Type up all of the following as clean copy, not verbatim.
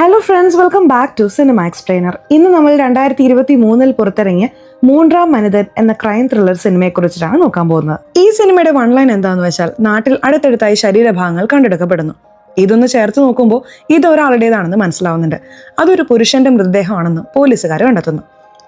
Hello friends, welcome back to cinema explainer. ഇന്ന് നമ്മൾ 2023 പുറത്തിറങ്ങിയ മൂന്നാം മനിതൻ എന്ന ക്രൈം ത്രില്ലർ സിനിമയെക്കുറിച്ചിട്ടാണ് നോക്കാൻ പോകുന്നത്. ഈ സിനിമയുടെ വൺ ലൈൻ എന്താണെന്ന് വെച്ചാൽ, നാട്ടിൽ അടുത്തടുത്തായി ശരീരഭാഗങ്ങൾ കണ്ടെടുക്കപ്പെടുന്നു. ഇതൊന്ന് ചേർത്ത് നോക്കുമ്പോൾ ഇത് ഒരാളുടേതാണെന്ന് മനസ്സിലാവുന്നുണ്ട്. അതൊരു പുരുഷന്റെ മൃതദേഹമാണെന്ന് പോലീസുകാർ കണ്ടെത്തുന്നു.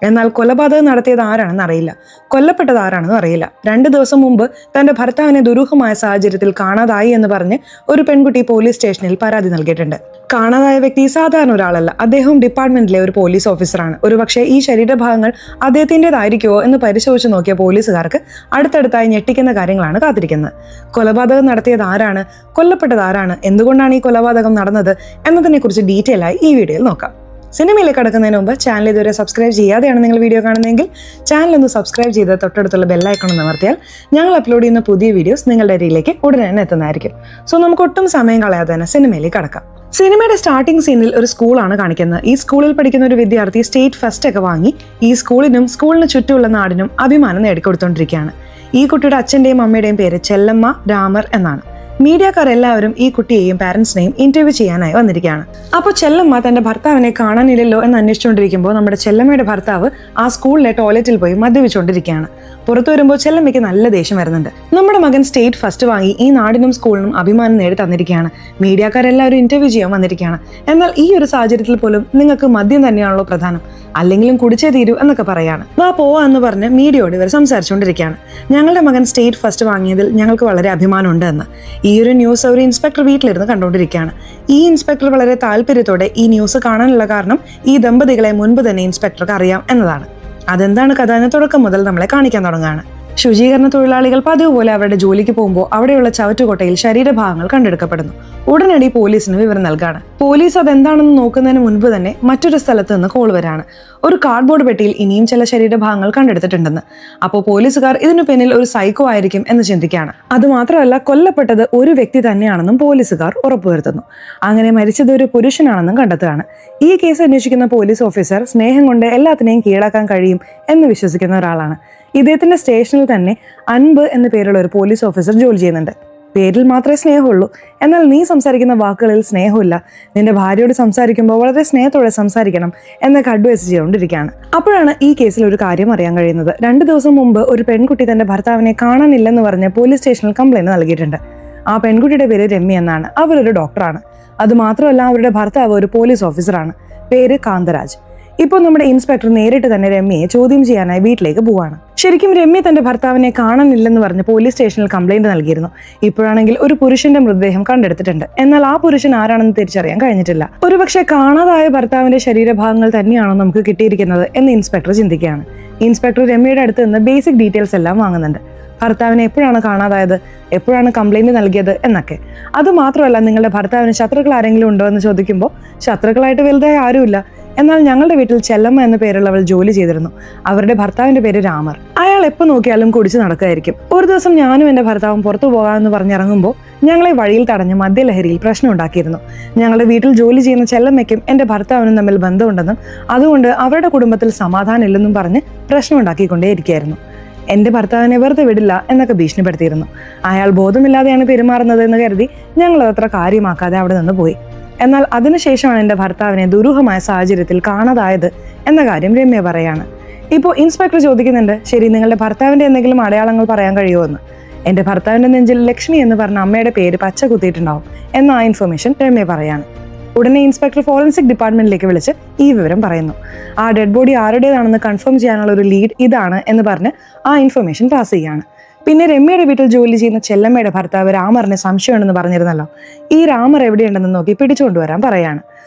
എന്നാൽ കൊലപാതകം നടത്തിയത് ആരാണെന്ന് അറിയില്ല, കൊല്ലപ്പെട്ടത് ആരാണെന്നും അറിയില്ല. 2 ദിവസം മുമ്പ് തന്റെ ഭർത്താവിനെ ദുരൂഹമായ സാഹചര്യത്തിൽ കാണാതായി എന്ന് പറഞ്ഞ് ഒരു പെൺകുട്ടി പോലീസ് സ്റ്റേഷനിൽ പരാതി നൽകിയിട്ടുണ്ട്. കാണാതായ വ്യക്തി സാധാരണ ഒരാളല്ല, അദ്ദേഹം ഡിപ്പാർട്ട്മെന്റിലെ ഒരു പോലീസ് ഓഫീസറാണ്. ഒരുപക്ഷെ ഈ ശരീരഭാഗങ്ങൾ അദ്ദേഹത്തിൻ്റെതായിരിക്കുമോ എന്ന് പരിശോധിച്ച് നോക്കിയ പോലീസുകാർക്ക് അടുത്തടുത്തായി ഞെട്ടിക്കുന്ന കാര്യങ്ങളാണ് കാത്തിരിക്കുന്നത്. കൊലപാതകം നടത്തിയത് ആരാണ്, കൊല്ലപ്പെട്ടത് ആരാണ്, എന്തുകൊണ്ടാണ് ഈ കൊലപാതകം നടന്നത് എന്നതിനെക്കുറിച്ച് ഡീറ്റെയിൽ ആയി ഈ വീഡിയോയിൽ നോക്കാം. സിനിമയിലേക്ക് കടക്കുന്നതിന് മുമ്പ് ചാനൽ ഇതുവരെ സബ്സ്ക്രൈബ് ചെയ്യാതെയാണ് നിങ്ങൾ വീഡിയോ കാണുന്നതെങ്കിൽ ചാനൽ ഒന്ന് സബ്സ്ക്രൈബ് ചെയ്ത് തൊട്ടടുത്തുള്ള ബെല്ലൈക്കൺ ഒന്ന് അമർത്തിയാൽ ഞങ്ങൾ അപ്ലോഡ് ചെയ്യുന്ന പുതിയ വീഡിയോസ് നിങ്ങളുടെ അരികിലേക്ക് ഉടനെ തന്നെ എത്തുന്നതായിരിക്കും. സോ നമുക്ക് ഒട്ടും സമയം കളയാതെ തന്നെ സിനിമയിലേക്ക് കടക്കാം. സിനിമയുടെ സ്റ്റാർട്ടിംഗ് സീനിൽ ഒരു സ്കൂളാണ് കാണിക്കുന്നത്. ഈ സ്കൂളിൽ പഠിക്കുന്ന ഒരു വിദ്യാർത്ഥി സ്റ്റേറ്റ് ഫസ്റ്റ് ഒക്കെ വാങ്ങി ഈ സ്കൂളിനും സ്കൂളിന് ചുറ്റുമുള്ള നാടിനും അഭിമാനം നേടിക്കൊടുത്തോണ്ടിരിക്കുകയാണ്. ഈ കുട്ടിയുടെ അച്ഛൻ്റെയും അമ്മയുടെയും പേര് ചെല്ലമ്മ രാമർ എന്നാണ്. മീഡിയക്കാർ എല്ലാവരും ഈ കുട്ടിയെയും പാരന്റ്സിനെയും ഇന്റർവ്യൂ ചെയ്യാനായി വന്നിരിക്കുകയാണ്. അപ്പോൾ ചെല്ലമ്മ തന്റെ ഭർത്താവിനെ കാണാനില്ലല്ലോ എന്ന് അന്വേഷിച്ചുകൊണ്ടിരിക്കുമ്പോൾ നമ്മുടെ ചെല്ലമ്മയുടെ ഭർത്താവ് ആ സ്കൂളിലെ ടോയ്ലറ്റിൽ പോയി മദ്യപിച്ചുകൊണ്ടിരിക്കുകയാണ്. പുറത്തു വരുമ്പോൾ ചെല്ലമ്മയ്ക്ക് നല്ല ദേഷ്യം വരുന്നുണ്ട്. നമ്മുടെ മകൻ സ്റ്റേറ്റ് ഫസ്റ്റ് വാങ്ങി ഈ നാടിനും സ്കൂളിനും അഭിമാനം നേടി തന്നിരിക്കുകയാണ്, മീഡിയക്കാരെല്ലാവരും ഇന്റർവ്യൂ ചെയ്യാൻ വന്നിരിക്കുകയാണ്, എന്നാൽ ഈ ഒരു സാഹചര്യത്തിൽ പോലും നിങ്ങൾക്ക് മദ്യം തന്നെയാണല്ലോ പ്രധാനം, അല്ലെങ്കിലും കുടിച്ചേ തീരൂ എന്നൊക്കെ പറയാണ്. വാ പോവാ എന്ന് പറഞ്ഞ് മീഡിയയോട് ഇവർ സംസാരിച്ചുകൊണ്ടിരിക്കുകയാണ്. ഞങ്ങളുടെ മകൻ സ്റ്റേറ്റ് ഫസ്റ്റ് വാങ്ങിയതിൽ ഞങ്ങൾക്ക് വളരെ അഭിമാനമുണ്ട് എന്ന്. ഈ ഒരു ന്യൂസ് ഒരു ഇൻസ്പെക്ടർ വീട്ടിലിരുന്ന് കണ്ടുകൊണ്ടിരിക്കുകയാണ്. ഈ ഇൻസ്പെക്ടർ വളരെ താല്പര്യത്തോടെ ഈ ന്യൂസ് കാണാനുള്ള കാരണം ഈ ദമ്പതികളെ മുൻപ് തന്നെ ഇൻസ്പെക്ടർക്ക് അറിയാം എന്നതാണ്. അതെന്താണ് കഥ എന്ന് തുടക്കം മുതൽ നമ്മളെ കാണിക്കാൻ തുടങ്ങുകയാണ്. ശുചീകരണ തൊഴിലാളികൾ പതിവ് പോലെ അവരുടെ ജോലിക്ക് പോകുമ്പോൾ അവിടെയുള്ള ചവറ്റുകൊട്ടയിൽ ശരീരഭാഗങ്ങൾ കണ്ടെടുക്കപ്പെടുന്നു. ഉടനടി പോലീസിന് വിവരം നൽകാണ്. പോലീസ് അതെന്താണെന്ന് നോക്കുന്നതിന് മുൻപ് തന്നെ മറ്റൊരു സ്ഥലത്ത് നിന്ന് കോൾ വരാണ്. ഒരു കാർഡ്ബോർഡ് പെട്ടിയിൽ ഇനിയും ചില ശരീരഭാഗങ്ങൾ കണ്ടെടുത്തിട്ടുണ്ടെന്ന്. അപ്പോൾ പോലീസുകാർ ഇതിനു പിന്നിൽ ഒരു സൈക്കോ ആയിരിക്കും എന്ന് ചിന്തിക്കുകയാണ്. അതുമാത്രമല്ല, കൊല്ലപ്പെട്ടത് ഒരു വ്യക്തി തന്നെയാണെന്നും പോലീസുകാർ ഉറപ്പുവരുത്തുന്നു. അങ്ങനെ മരിച്ചത് ഒരു പുരുഷനാണെന്നും കണ്ടെത്തുകയാണ്. ഈ കേസ് അന്വേഷിക്കുന്ന പോലീസ് ഓഫീസർ സ്നേഹം കൊണ്ട് എല്ലാത്തിനെയും കീഴടക്കാൻ കഴിയും എന്ന് വിശ്വസിക്കുന്ന ഒരാളാണ്. ഇദ്ദേഹത്തിന്റെ സ്റ്റേഷനിൽ തന്നെ അൻപ് എന്ന പേരുള്ള ഒരു പോലീസ് ഓഫീസർ ജോലി ചെയ്യുന്നുണ്ട്. പേരിൽ മാത്രമേ സ്നേഹമുള്ളൂ, എന്നാൽ നീ സംസാരിക്കുന്ന വാക്കുകളിൽ സ്നേഹമില്ല, നിന്റെ ഭാര്യയോട് സംസാരിക്കുമ്പോൾ വളരെ സ്നേഹത്തോടെ സംസാരിക്കണം എന്നൊക്കെ അഡ്വൈസ് ചെയ്തുകൊണ്ടിരിക്കുകയാണ്. അപ്പോഴാണ് ഈ കേസിൽ ഒരു കാര്യം അറിയാൻ കഴിയുന്നത്. 2 ദിവസം മുമ്പ് ഒരു പെൺകുട്ടി തന്റെ ഭർത്താവിനെ കാണാനില്ലെന്ന് പറഞ്ഞ് പോലീസ് സ്റ്റേഷനിൽ കംപ്ലൈന്റ് നൽകിയിട്ടുണ്ട്. ആ പെൺകുട്ടിയുടെ പേര് രമ്യ എന്നാണ്. അവരൊരു ഡോക്ടറാണ്. അതുമാത്രമല്ല, അവരുടെ ഭർത്താവ് ഒരു പോലീസ് ഓഫീസറാണ്. പേര് കാന്തരാജ്. ഇപ്പോൾ നമ്മുടെ ഇൻസ്പെക്ടർ നേരിട്ട് തന്നെ രമ്യയെ ചോദ്യം ചെയ്യാനായി വീട്ടിലേക്ക് പോവാണ്. ശരിക്കും രമ്യ തന്റെ ഭർത്താവിനെ കാണാനില്ലെന്ന് പറഞ്ഞ് പോലീസ് സ്റ്റേഷനിൽ കംപ്ലൈന്റ് നൽകിയിരുന്നു. ഇപ്പോഴാണെങ്കിൽ ഒരു പുരുഷന്റെ മൃതദേഹം കണ്ടെടുത്തിട്ടുണ്ട്. എന്നാൽ ആ പുരുഷൻ ആരാണെന്ന് തിരിച്ചറിയാൻ കഴിഞ്ഞിട്ടില്ല. ഒരുപക്ഷെ കാണാതായ ഭർത്താവിന്റെ ശരീരഭാഗങ്ങൾ തന്നെയാണോ നമുക്ക് കിട്ടിയിരിക്കുന്നത് എന്ന് ഇൻസ്പെക്ടർ ചിന്തിക്കുകയാണ്. ഇൻസ്പെക്ടർ രമ്യയുടെ അടുത്ത് നിന്ന് ബേസിക് ഡീറ്റെയിൽസ് എല്ലാം വാങ്ങുന്നുണ്ട്. ഭർത്താവിനെ എപ്പോഴാണ് കാണാതായത്, എപ്പോഴാണ് കംപ്ലൈന്റ് നൽകിയത് എന്നൊക്കെ. അതുമാത്രമല്ല, നിങ്ങളുടെ ഭർത്താവിന് ശത്രുക്കൾ ആരെങ്കിലും ഉണ്ടോ എന്ന് ചോദിക്കുമ്പോൾ ശത്രുക്കളായിട്ട് വലുതായി ആരുമില്ല, എന്നാൽ ഞങ്ങളുടെ വീട്ടിൽ ചെല്ലമ്മ എന്ന പേരുള്ളവൾ ജോലി ചെയ്തിരുന്നു. അവരുടെ ഭർത്താവിന്റെ പേര് രാമർ. അയാൾ എപ്പോൾ നോക്കിയാലും കുടിച്ചു നടക്കുകയായിരിക്കും. ഒരു ദിവസം ഞാനും എന്റെ ഭർത്താവും പുറത്തു പോകാമെന്ന് പറഞ്ഞിറങ്ങുമ്പോൾ ഞങ്ങളെ വഴിയിൽ തടഞ്ഞ് മദ്യലഹരിയിൽ പ്രശ്നം ഉണ്ടാക്കിയിരുന്നു. ഞങ്ങളുടെ വീട്ടിൽ ജോലി ചെയ്യുന്ന ചെല്ലമ്മയ്ക്കും എന്റെ ഭർത്താവിനും തമ്മിൽ ബന്ധമുണ്ടെന്നും അതുകൊണ്ട് അവരുടെ കുടുംബത്തിൽ സമാധാനം ഇല്ലെന്നും പറഞ്ഞ് പ്രശ്നം ഉണ്ടാക്കിക്കൊണ്ടേയിരിക്കുകയായിരുന്നു. എന്റെ ഭർത്താവിനെ വെറുതെ വിടില്ല എന്നൊക്കെ ഭീഷണിപ്പെടുത്തിയിരുന്നു. അയാൾ ബോധമില്ലാതെയാണ് പെരുമാറുന്നത് എന്ന് കരുതി ഞങ്ങൾ അതത്ര കാര്യമാക്കാതെ അവിടെ നിന്ന് പോയി. എന്നാൽ അതിനുശേഷമാണ് എന്റെ ഭർത്താവിനെ ദുരൂഹമായ സാഹചര്യത്തിൽ കാണാതായത് എന്ന കാര്യം രമ്യ പറയാണ്. ഇപ്പോൾ ഇൻസ്പെക്ടർ ചോദിക്കുന്നുണ്ട്, ശരി, നിങ്ങളുടെ ഭർത്താവിന്റെ എന്തെങ്കിലും അടയാളങ്ങൾ പറയാൻ കഴിയുമോ എന്ന്. എന്റെ ഭർത്താവിന്റെ നെഞ്ചിൽ ലക്ഷ്മി എന്ന് പറഞ്ഞ അമ്മയുടെ പേര് പച്ച കുത്തിയിട്ടുണ്ടാവും എന്ന ആ ഇൻഫർമേഷൻ രമ്യ പറയാണ്. ഉടനെ ഇൻസ്പെക്ടർ ഫോറൻസിക് ഡിപ്പാർട്ട്മെന്റിലേക്ക് വിളിച്ച് ഈ വിവരം പറയുന്നു. ആ ഡെഡ് ബോഡി ആരുടേതാണെന്ന് കൺഫേം ചെയ്യാനുള്ള ഒരു ലീഡ് ഇതാണ് എന്ന് പറഞ്ഞ് ആ ഇൻഫർമേഷൻ പാസ് ചെയ്യുകയാണ്. പിന്നെ രമ്യയുടെ വീട്ടിൽ ജോലി ചെയ്യുന്ന ചെല്ലമ്മയുടെ ഭർത്താവ് രാമറിന് സംശയമുണ്ടെന്ന് പറഞ്ഞിരുന്നല്ലോ. ഈ രാമർ എവിടെയുണ്ടെന്ന് നോക്കി പിടിച്ചുകൊണ്ടുവരാൻ പറയാണ്.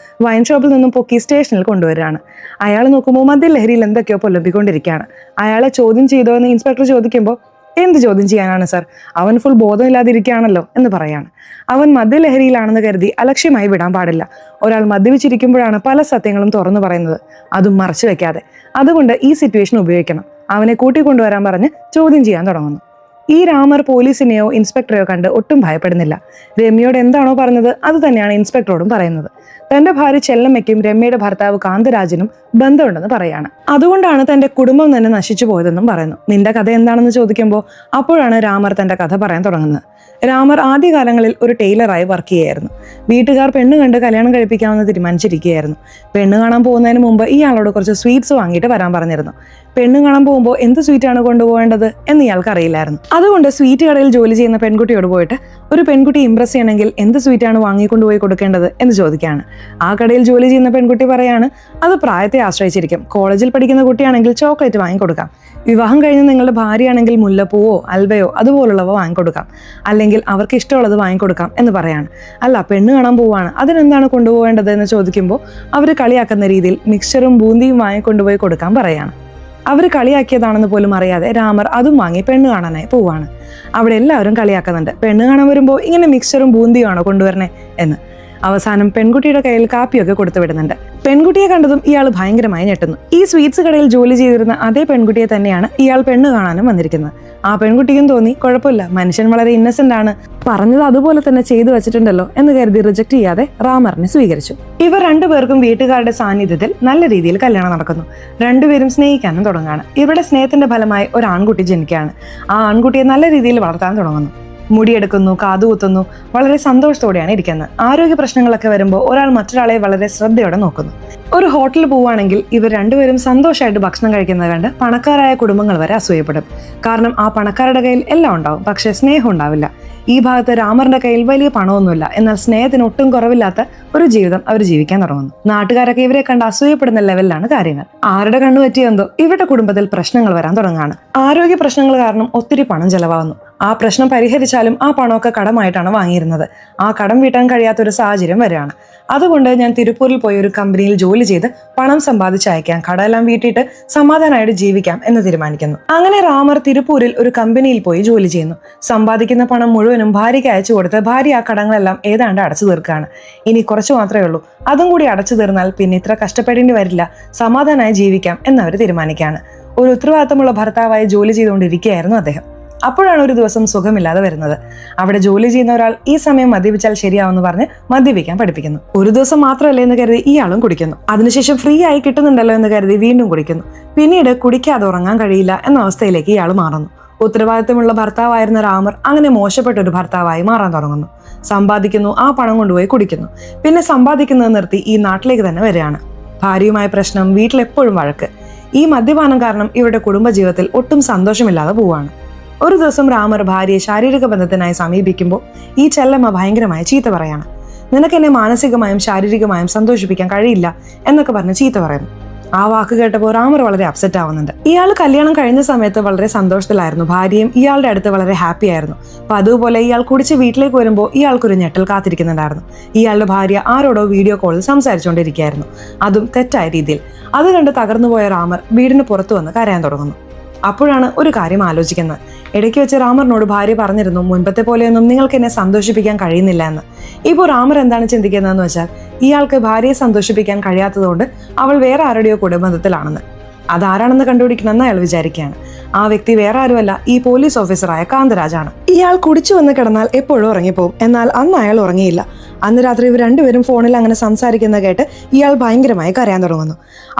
വൈൻ ഷോപ്പിൽ നിന്നും പൊക്കി സ്റ്റേഷനിൽ കൊണ്ടുവരികയാണ്. അയാൾ നോക്കുമ്പോൾ മദ്യലഹരിയിൽ എന്തൊക്കെയോ പൊലമ്പിക്കൊണ്ടിരിക്കുകയാണ്. അയാളെ ചോദ്യം ചെയ്തോ എന്ന് ഇൻസ്പെക്ടർ ചോദിക്കുമ്പോൾ, എന്ത് ചോദ്യം ചെയ്യാനാണ് സാർ, അവൻ ഫുൾ ബോധമില്ലാതിരിക്കുകയാണല്ലോ എന്ന് പറയാണ്. അവൻ മദ്യലഹരിയിലാണെന്ന് കരുതി അലക്ഷ്യമായി വിടാൻ പാടില്ല. ഒരാൾ മദ്യപിച്ചിരിക്കുമ്പോഴാണ് പല സത്യങ്ങളും തുറന്നു പറയുന്നത്, അതും മറച്ചു വെക്കാതെ. അതുകൊണ്ട് ഈ സിറ്റുവേഷൻ ഉപയോഗിക്കണം. അവനെ കൂട്ടിക്കൊണ്ടുവരാൻ പറഞ്ഞ് ചോദ്യം ചെയ്യാൻ തുടങ്ങുന്നു. ഈ രാമർ പോലീസിനെയോ ഇൻസ്പെക്ടറെയോ കണ്ട് ഒട്ടും ഭയപ്പെടുന്നില്ല. രമ്യയോട് എന്താണോ പറഞ്ഞത് അത് തന്നെയാണ് ഇൻസ്പെക്ടറോടും പറയുന്നത്. തന്റെ ഭാര്യ ചെല്ലമ്മയ്ക്കും രമ്യയുടെ ഭർത്താവ് കാന്തരാജനും ബന്ധമുണ്ടെന്ന് പറയാണ്. അതുകൊണ്ടാണ് തന്റെ കുടുംബം തന്നെ നശിച്ചു പോയതെന്നും പറയുന്നു. നിന്റെ കഥ എന്താണെന്ന് ചോദിക്കുമ്പോൾ അപ്പോഴാണ് രാമർ തന്റെ കഥ പറയാൻ തുടങ്ങുന്നത്. രാമർ ആദ്യകാലങ്ങളിൽ ഒരു ടൈലറായി വർക്ക് ചെയ്യായിരുന്നു. വീട്ടുകാർ പെണ്ണ് കണ്ട് കല്യാണം കഴിപ്പിക്കാമെന്ന് തീരുമാനിച്ചിരിക്കുകയായിരുന്നു. പെണ്ണ് കാണാൻ പോകുന്നതിന് മുമ്പ് ഇയാളോട് കുറച്ച് സ്വീറ്റ്സ് വാങ്ങിയിട്ട് വരാൻ പറഞ്ഞിരുന്നു. പെണ്ണ് കാണാൻ പോകുമ്പോൾ എന്ത് സ്വീറ്റാണ് കൊണ്ടുപോകേണ്ടത് എന്ന് ഇയാൾക്ക് അറിയില്ലായിരുന്നു. അതുകൊണ്ട് സ്വീറ്റ് കടയിൽ ജോലി ചെയ്യുന്ന പെൺകുട്ടിയോട് പോയിട്ട് ഒരു പെൺകുട്ടി ഇംപ്രസ് ചെയ്യണമെങ്കിൽ എന്ത് സ്വീറ്റാണ് വാങ്ങിക്കൊണ്ടുപോയി കൊടുക്കേണ്ടത് എന്ന് ചോദിക്കുകയാണ്. ആ കടയിൽ ജോലി ചെയ്യുന്ന പെൺകുട്ടി പറയാണ്, അത് പ്രായത്തെ ആശ്രയിച്ചിരിക്കും. കോളേജിൽ പഠിക്കുന്ന കുട്ടിയാണെങ്കിൽ ചോക്ലേറ്റ് വാങ്ങിക്കൊടുക്കാം. വിവാഹം കഴിഞ്ഞ് നിങ്ങളുടെ ഭാര്യയാണെങ്കിൽ മുല്ലപ്പൂവോ അൽവയോ അതുപോലുള്ളവ വാങ്ങിക്കൊടുക്കാം. അല്ലെങ്കിൽ അവർക്ക് ഇഷ്ടമുള്ളത് വാങ്ങിക്കൊടുക്കാം എന്ന് പറയാണ്. അല്ല, പെണ്ണ് കാണാൻ പോവാണ്, അതിനെന്താണ് കൊണ്ടുപോകേണ്ടത് എന്ന് ചോദിക്കുമ്പോൾ അവർ കളിയാക്കുന്ന രീതിയിൽ മിക്സ്ചറും ബൂന്തിയും വാങ്ങിക്കൊണ്ടുപോയി കൊടുക്കാൻ പറയാണ്. അവർ കളിയാക്കിയതാണെന്ന് പോലും അറിയാതെ രാമർ അതും വാങ്ങി പെണ്ണ് കാണാനായി പോവാണ്. അവിടെ എല്ലാവരും കളിയാക്കുന്നുണ്ട്. പെണ്ണ് കാണാൻ വരുമ്പോൾ ഇങ്ങനെ മിക്സ്ചറും ബൂന്തിയും ആണോ കൊണ്ടുവരണേ എന്ന്. അവസാനം പെൺകുട്ടിയുടെ കയ്യിൽ കാപ്പിയൊക്കെ കൊടുത്തു വിടുന്നുണ്ട്. പെൺകുട്ടിയെ കണ്ടതും ഇയാൾ ഭയങ്കരമായി ഞെട്ടുന്നു. ഈ സ്വീറ്റ്സ് കടയിൽ ജോലി ചെയ്തിരുന്ന അതേ പെൺകുട്ടിയെ തന്നെയാണ് ഇയാൾ പെണ്ണ് കാണാനും വന്നിരിക്കുന്നത്. ആ പെൺകുട്ടിക്കും തോന്നി, കുഴപ്പമില്ല, മനുഷ്യൻ വളരെ ഇന്നസെന്റ് ആണ്, പറഞ്ഞത് അതുപോലെ തന്നെ ചെയ്തു വെച്ചിട്ടുണ്ടല്ലോ എന്ന് കരുതി റിജക്ട് ചെയ്യാതെ രാമറിനെ സ്വീകരിച്ചു. ഇവർ രണ്ടുപേർക്കും വീട്ടുകാരുടെ സാന്നിധ്യത്തിൽ നല്ല രീതിയിൽ കല്യാണം നടക്കുന്നു. രണ്ടുപേരും സ്നേഹിക്കാനും തുടങ്ങുകയാണ്. ഇവരുടെ സ്നേഹത്തിന്റെ ഫലമായി ഒരു ആൺകുട്ടി ജനിക്കുകയാണ്. ആ ആൺകുട്ടിയെ നല്ല രീതിയിൽ വളർത്താൻ തുടങ്ങുന്നു. മുടിയെടുക്കുന്നു, കാതുകുത്തുന്നു, വളരെ സന്തോഷത്തോടെയാണ് ഇരിക്കുന്നത്. ആരോഗ്യ പ്രശ്നങ്ങളൊക്കെ വരുമ്പോൾ ഒരാൾ മറ്റൊരാളെ വളരെ ശ്രദ്ധയോടെ നോക്കുന്നു. ഒരു ഹോട്ടലിൽ പോവുകയാണെങ്കിൽ ഇവർ രണ്ടുപേരും സന്തോഷമായിട്ട് ഭക്ഷണം കഴിക്കുന്നത് കണ്ട് പണക്കാരായ കുടുംബങ്ങൾ വരെ അസൂയപ്പെടും. കാരണം ആ പണക്കാരുടെ കയ്യിൽ എല്ലാം ഉണ്ടാവും, പക്ഷേ സ്നേഹം ഉണ്ടാവില്ല. ഈ ഭാഗത്ത് രാമറിന്റെ കയ്യിൽ വലിയ പണമൊന്നുമില്ല, എന്നാൽ സ്നേഹത്തിന് ഒട്ടും കുറവില്ലാത്ത ഒരു ജീവിതം അവർ ജീവിക്കാൻ തുടങ്ങുന്നു. നാട്ടുകാരൊക്കെ ഇവരെ കണ്ട് അസൂയപ്പെടുന്ന ലെവലിലാണ് കാര്യങ്ങൾ. ആരുടെ കണ്ണു പറ്റിയെന്തോ ഇവരുടെ കുടുംബത്തിൽ പ്രശ്നങ്ങൾ വരാൻ തുടങ്ങുകയാണ്. ആരോഗ്യ പ്രശ്നങ്ങൾ കാരണം ഒത്തിരി പണം ചെലവാകുന്നു. ആ പ്രശ്നം പരിഹരിച്ചാലും ആ പണമൊക്കെ കടമായിട്ടാണ് വാങ്ങിയിരുന്നത്. ആ കടം വീട്ടാൻ കഴിയാത്തൊരു സാഹചര്യം വരികയാണ്. അതുകൊണ്ട് ഞാൻ തിരുപ്പൂരിൽ പോയി ഒരു കമ്പനിയിൽ ജോലി ചെയ്ത് പണം സമ്പാദിച്ച് അയക്കാം, കടമെല്ലാം വീട്ടിയിട്ട് സമാധാനമായിട്ട് ജീവിക്കാം എന്ന് തീരുമാനിക്കുന്നു. അങ്ങനെ രാമർ തിരുപ്പൂരിൽ ഒരു കമ്പനിയിൽ പോയി ജോലി ചെയ്യുന്നു. സമ്പാദിക്കുന്ന പണം മുഴുവനും ഭാര്യയ്ക്ക് അയച്ചു കൊടുത്ത് ഭാര്യ ആ കടങ്ങളെല്ലാം ഏതാണ്ട് അടച്ചു തീർക്കുകയാണ്. ഇനി കുറച്ച് മാത്രമേ ഉള്ളൂ, അതും കൂടി അടച്ചു തീർന്നാൽ പിന്നെ ഇത്ര കഷ്ടപ്പെടേണ്ടി വരില്ല, സമാധാനമായി ജീവിക്കാം എന്നവർ തീരുമാനിക്കുകയാണ്. ഒരു ഉത്തരവാദിത്തമുള്ള ഭർത്താവായി ജോലി ചെയ്തുകൊണ്ടിരിക്കുകയായിരുന്നു അദ്ദേഹം. അപ്പോഴാണ് ഒരു ദിവസം സുഖമില്ലാതെ വരുന്നത്. അവിടെ ജോലി ചെയ്യുന്ന ഒരാൾ ഈ സമയം മദ്യപിച്ചാൽ ശരിയാവെന്ന് പറഞ്ഞ് മദ്യപിക്കാൻ പഠിപ്പിക്കുന്നു. ഒരു ദിവസം മാത്രമല്ലേ എന്ന് കരുതി ഇയാളും കുടിക്കുന്നു. അതിനുശേഷം ഫ്രീ ആയി കിട്ടുന്നുണ്ടല്ലോ എന്ന് കരുതി വീണ്ടും കുടിക്കുന്നു. പിന്നീട് കുടിക്കാതെ ഉറങ്ങാൻ കഴിയില്ല എന്ന അവസ്ഥയിലേക്ക് ഇയാൾ മാറുന്നു. ഉത്തരവാദിത്തമുള്ള ഭർത്താവായിരുന്ന രാമർ അങ്ങനെ മോശപ്പെട്ട ഒരു ഭർത്താവായി മാറാൻ തുടങ്ങുന്നു. സമ്പാദിക്കുന്നു, ആ പണം കൊണ്ടുപോയി കുടിക്കുന്നു. പിന്നെ സമ്പാദിക്കുന്നത് നിർത്തി ഈ നാട്ടിലേക്ക് തന്നെ വരികയാണ്. ഭാര്യയുമായ പ്രശ്നം, വീട്ടിലെപ്പോഴും വഴക്ക്. ഈ മദ്യപാനം കാരണം ഇവരുടെ കുടുംബജീവിതത്തിൽ ഒട്ടും സന്തോഷമില്ലാതെ പോവാണ്. ഒരു ദിവസം രാമർ ഭാര്യയെ ശാരീരിക ബന്ധത്തിനായി സമീപിക്കുമ്പോൾ ഈ ചെല്ലമ്മ ഭയങ്കരമായ ചീത്ത പറയാണ്. നിനക്കെന്നെ മാനസികമായും ശാരീരികമായും സന്തോഷിപ്പിക്കാൻ കഴിയില്ല എന്നൊക്കെ പറഞ്ഞ് ചീത്ത പറയുന്നു. ആ വാക്ക് കേട്ടപ്പോൾ രാമർ വളരെ അപ്സെറ്റ് ആവുന്നുണ്ട്. ഇയാൾ കല്യാണം കഴിഞ്ഞ സമയത്ത് വളരെ സന്തോഷത്തിലായിരുന്നു. ഭാര്യയും ഇയാളുടെ അടുത്ത് വളരെ ഹാപ്പി ആയിരുന്നു. അപ്പൊ അതുപോലെ ഇയാൾ കുടിച്ച് വീട്ടിലേക്ക് വരുമ്പോൾ ഇയാൾക്കൊരു ഞെട്ടൽ കാത്തിരിക്കുന്നുണ്ടായിരുന്നു. ഇയാളുടെ ഭാര്യ ആരോടോ വീഡിയോ കോളിൽ സംസാരിച്ചുകൊണ്ടിരിക്കുകയായിരുന്നു, അതും തെറ്റായ രീതിയിൽ. അത് കണ്ട് തകർന്നുപോയ രാമർ വീടിന് പുറത്തു വന്ന് കരയാൻ തുടങ്ങുന്നു. അപ്പോഴാണ് ഒരു കാര്യം ആലോചിക്കുന്നത്. ഇടയ്ക്ക് വെച്ച് രാമറിനോട് ഭാര്യ പറഞ്ഞിരുന്നു, മുൻപത്തെ പോലെയൊന്നും നിങ്ങൾക്ക് എന്നെ സന്തോഷിപ്പിക്കാൻ കഴിയുന്നില്ല എന്ന്. ഇപ്പോൾ രാമർ എന്താണ് ചിന്തിക്കുന്നതെന്ന് വെച്ചാൽ, ഇയാൾക്ക് ഭാര്യയെ സന്തോഷിപ്പിക്കാൻ കഴിയാത്തതുകൊണ്ട് അവൾ വേറെ ആരുടെയോ കുടുംബത്തിലാണെന്ന്. അതാരാണെന്ന് കണ്ടുപിടിക്കണമെന്ന് അയാൾ വിചാരിക്കുകയാണ്. ആ വ്യക്തി വേറെ ആരുമല്ല, ഈ പോലീസ് ഓഫീസറായ കാന്തരാജാണ്. ഇയാൾ കുടിച്ചു വന്ന് കിടന്നാൽ എപ്പോഴും ഉറങ്ങിപ്പോവും. എന്നാൽ അന്ന് അയാൾ ഉറങ്ങിയില്ല. അന്ന് രാത്രി ഇവർ രണ്ടുപേരും ഫോണിൽ അങ്ങനെ സംസാരിക്കുന്ന കേട്ട് ഇയാൾ ഭയങ്കരമായി കരയാൻ തുടങ്ങുന്നു.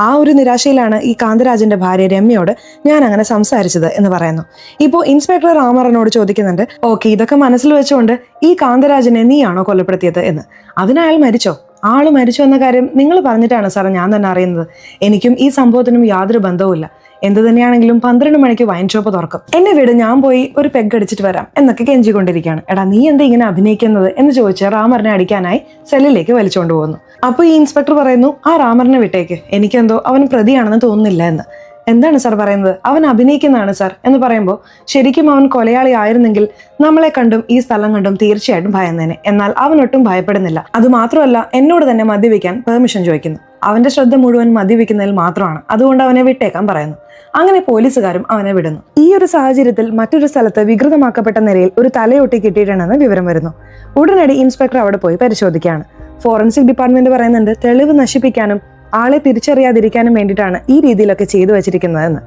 ആ ഒരു നിരാശയിലാണ് ഈ കാന്തരാജന്റെ ഭാര്യ രമ്യയോട് ഞാൻ അങ്ങനെ സംസാരിച്ചത് എന്ന് പറയുന്നു. ഇപ്പോൾ ഇൻസ്പെക്ടർ രാമറിനോട് ചോദിക്കുന്നുണ്ട്, ഓക്കെ, ഇതൊക്കെ മനസ്സിൽ വെച്ചുകൊണ്ട് ഈ കാന്തരാജനെ നീയാണോ കൊലപ്പെടുത്തിയത് എന്ന്. അതിനയാൾ മരിച്ചോ? ആള് മരിച്ചു എന്ന കാര്യം നിങ്ങൾ പറഞ്ഞിട്ടാണ് സാർ ഞാൻ തന്നെ അറിയുന്നത്. എനിക്കും ഈ സംഭവത്തിനും യാതൊരു ബന്ധവുമില്ല. എന്ത് തന്നെയാണെങ്കിലും 12 മണിക്ക് വൈൻ ഷോപ്പ് തുറക്കും, എന്നെ വിട്, ഞാൻ പോയി ഒരു പെഗ് അടിച്ചിട്ട് വരാം എന്നൊക്കെ കെഞ്ചിക്കൊണ്ടിരിക്കുകയാണ്. എടാ, നീ എന്താ ഇങ്ങനെ അഭിനയിക്കുന്നത് എന്ന് ചോദിച്ച് രാമറിനെ അടിക്കാനായി സെല്ലിലേക്ക് വലിച്ചുകൊണ്ട് പോകുന്നു. അപ്പൊ ഈ ഇൻസ്പെക്ടർ പറയുന്നു, ആ രാമറിനെ വിട്ടേക്ക്, എനിക്കെന്തോ അവൻ പ്രതിയാണെന്ന് തോന്നുന്നില്ല എന്ന്. എന്താണ് സാർ പറയുന്നത്? അവൻ അഭിനയിക്കുന്നതാണ് സാർ എന്ന് പറയുമ്പോൾ, ശരിക്കും അവൻ കൊലയാളി ആയിരുന്നെങ്കിൽ നമ്മളെ കണ്ടും ഈ സ്ഥലം കണ്ടും തീർച്ചയായിട്ടും ഭയന്നേനെ. എന്നാൽ അവൻ ഒട്ടും ഭയപ്പെടുന്നില്ല. അത് മാത്രമല്ല, എന്നോട് തന്നെ മദ്യപിക്കാൻ പെർമിഷൻ ചോദിക്കുന്നു. അവന്റെ ശ്രദ്ധ മുഴുവൻ മദ്യപിക്കുന്നതിൽ മാത്രമാണ്. അതുകൊണ്ട് അവനെ വിട്ടേക്കാൻ പറയുന്നു. അങ്ങനെ പോലീസുകാരും അവനെ വിടുന്നു. ഈ ഒരു സാഹചര്യത്തിൽ മറ്റൊരു സ്ഥലത്ത് വികൃതമാക്കപ്പെട്ട നിലയിൽ ഒരു തലയൊട്ടി കിട്ടിയിട്ടുണ്ടെന്ന് വിവരം വരുന്നു. ഉടനടി ഇൻസ്പെക്ടർ അവിടെ പോയി പരിശോധിക്കുകയാണ്. ഫോറൻസിക് ഡിപ്പാർട്ട്മെന്റ് പറയുന്നുണ്ട്, തെളിവ് നശിപ്പിക്കാനും ആളെ തിരിച്ചറിയാതിരിക്കാനും വേണ്ടിയിട്ടാണ് ഈ രീതിയിലൊക്കെ ചെയ്തു വെച്ചിരിക്കുന്നതെന്ന്.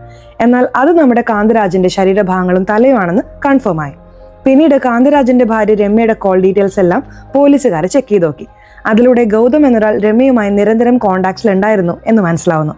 എന്നാൽ അത് നമ്മുടെ കാന്തരാജന്റെ ശരീരഭാഗങ്ങളും തലയുമാണെന്ന് കൺഫേം ആയി. പിന്നീട് കാന്തരാജന്റെ ഭാര്യ രമ്യയുടെ കോൾ ഡീറ്റെയിൽസ് എല്ലാം പോലീസുകാർ ചെക്ക് ചെയ്ത് നോക്കി. അതിലൂടെ ഗൗതം എന്നൊരാൾ രമ്യയുമായി നിരന്തരം കോണ്ടാക്ട്സിൽ ഉണ്ടായിരുന്നു എന്ന് മനസ്സിലാവുന്നു.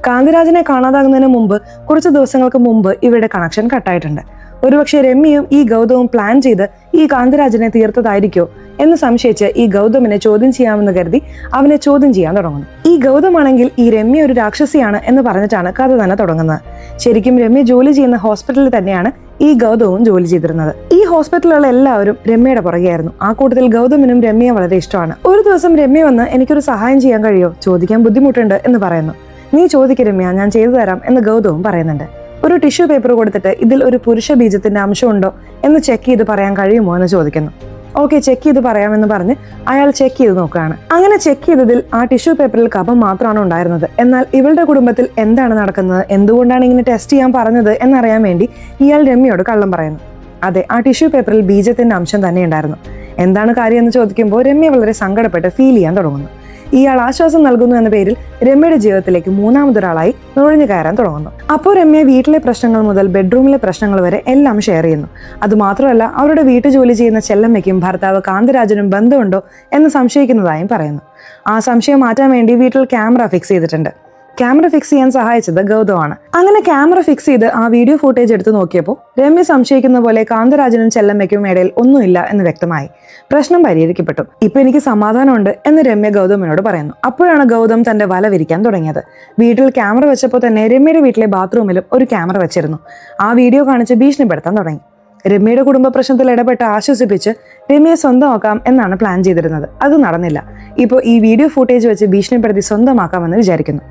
കാന്തിരാജിനെ കാണാതാകുന്നതിന് മുമ്പ് കുറച്ച് ദിവസങ്ങൾക്ക് മുമ്പ് ഇവരുടെ കണക്ഷൻ കട്ടായിട്ടുണ്ട്. ഒരുപക്ഷെ രമ്യയും ഈ ഗൗതവും പ്ലാൻ ചെയ്ത് ഈ കാന്തിരാജിനെ തീർത്തതായിരിക്കോ എന്ന് സംശയിച്ച് ഈ ഗൗതമിനെ ചോദ്യം ചെയ്യാമെന്ന് കരുതി അവനെ ചോദ്യം ചെയ്യാൻ തുടങ്ങുന്നു. ഈ ഗൗതമാണെങ്കിൽ ഈ രമ്യ ഒരു രാക്ഷസിയാണ് എന്ന് പറഞ്ഞിട്ടാണ് കഥ തന്നെ തുടങ്ങുന്നത്. ശരിക്കും രമ്യ ജോലി ചെയ്യുന്ന ഹോസ്പിറ്റലിൽ തന്നെയാണ് ഈ ഗൗതവും ജോലി ചെയ്തിരുന്നത്. ഈ ഹോസ്പിറ്റലിലുള്ള എല്ലാവരും രമ്യയുടെ പുറകെയായിരുന്നു. ആ കൂട്ടത്തിൽ ഗൗതമിനും രമ്യയെ വളരെ ഇഷ്ടമാണ്. ഒരു ദിവസം രമ്യ വന്ന് എനിക്കൊരു സഹായം ചെയ്യാൻ കഴിയോ, ചോദിക്കാൻ ബുദ്ധിമുട്ടുണ്ട് എന്ന് പറയുന്നു. നീ ചോദിക്ക് രമ്യ, ഞാൻ ചെയ്തു തരാം എന്ന് ഗൗതവും പറയുന്നുണ്ട്. ഒരു ടിഷ്യൂ പേപ്പർ കൊടുത്തിട്ട് ഇതിൽ ഒരു പുരുഷ ബീജത്തിന്റെ അംശമുണ്ടോ എന്ന് ചെക്ക് ചെയ്ത് പറയാൻ കഴിയുമോ എന്ന് ചോദിക്കുന്നു. ഓക്കെ, ചെക്ക് ചെയ്ത് പറയാമെന്ന് പറഞ്ഞ് അയാൾ ചെക്ക് ചെയ്ത് നോക്കുകയാണ്. അങ്ങനെ ചെക്ക് ചെയ്തതിൽ ആ ടിഷ്യൂ പേപ്പറിൽ കഫം മാത്രമാണ് ഉണ്ടായിരുന്നത്. എന്നാൽ ഇവളുടെ കുടുംബത്തിൽ എന്താണ് നടക്കുന്നത്, എന്തുകൊണ്ടാണ് ഇങ്ങനെ ടെസ്റ്റ് ചെയ്യാൻ പറഞ്ഞത് എന്നറിയാൻ വേണ്ടി ഇയാൾ രമ്യയോട് കള്ളം പറയുന്നു. അതെ, ആ ടിഷ്യൂ പേപ്പറിൽ ബീജത്തിന്റെ അംശം തന്നെ ഉണ്ടായിരുന്നു. എന്താണ് കാര്യം എന്ന് ചോദിക്കുമ്പോൾ രമ്യ വളരെ സങ്കടപ്പെട്ട് ഫീൽ ചെയ്യാൻ തുടങ്ങുന്നു. ഇയാൾ ആശ്വാസം നൽകുന്നു എന്ന പേരിൽ രമ്യയുടെ ജീവിതത്തിലേക്ക് മൂന്നാമതൊരാളായി നുഴഞ്ഞു കയറാൻ തുടങ്ങുന്നു. അപ്പോൾ രമ്യ വീട്ടിലെ പ്രശ്നങ്ങൾ മുതൽ ബെഡ്റൂമിലെ പ്രശ്നങ്ങൾ വരെ എല്ലാം ഷെയർ ചെയ്യുന്നു. അതുമാത്രമല്ല, അവരുടെ വീട്ടു ജോലി ചെയ്യുന്ന ചെല്ലമ്മയ്ക്കും ഭർത്താവ് കാന്തിരാജനും ബന്ധമുണ്ടോ എന്ന് സംശയിക്കുന്നതായും പറയുന്നു. ആ സംശയം മാറ്റാൻ വേണ്ടി വീട്ടിൽ ക്യാമറ ഫിക്സ് ചെയ്തിട്ടുണ്ട്. ക്യാമറ ഫിക്സ് ചെയ്യാൻ സഹായിച്ചത് ഗൗതമാണ്. അങ്ങനെ ക്യാമറ ഫിക്സ് ചെയ്ത് ആ വീഡിയോ ഫുട്ടേജ് എടുത്ത് നോക്കിയപ്പോൾ രമ്യ സംശയിക്കുന്ന പോലെ കാന്തിരാജനും ചെല്ലമ്മയ്ക്കും ഇടയിൽ ഒന്നുമില്ല എന്ന് വ്യക്തമായി. പ്രശ്നം പരിഹരിക്കപ്പെട്ടു. ഇപ്പൊ എനിക്ക് സമാധാനമുണ്ട് എന്ന് രമ്യ ഗൗതമിനോട് പറയുന്നു. അപ്പോഴാണ് ഗൗതം തന്റെ വല വിരിക്കാൻ തുടങ്ങിയത്. വീട്ടിൽ ക്യാമറ വെച്ചപ്പോൾ തന്നെ രമ്യയുടെ വീട്ടിലെ ബാത്റൂമിലും ഒരു ക്യാമറ വെച്ചിരുന്നു. ആ വീഡിയോ കാണിച്ച് ഭീഷണിപ്പെടുത്താൻ തുടങ്ങി. രമ്യയുടെ കുടുംബ പ്രശ്നത്തിൽ ഇടപെട്ട് ആശ്വസിപ്പിച്ച് രമ്യയെ സ്വന്തമാക്കാം എന്നാണ് പ്ലാൻ ചെയ്തിരുന്നത്. അത് നടന്നില്ല. ഇപ്പോൾ ഈ വീഡിയോ ഫുട്ടേജ് വെച്ച് ഭീഷണിപ്പെടുത്തി സ്വന്തമാക്കാമെന്ന് വിചാരിക്കുന്നു.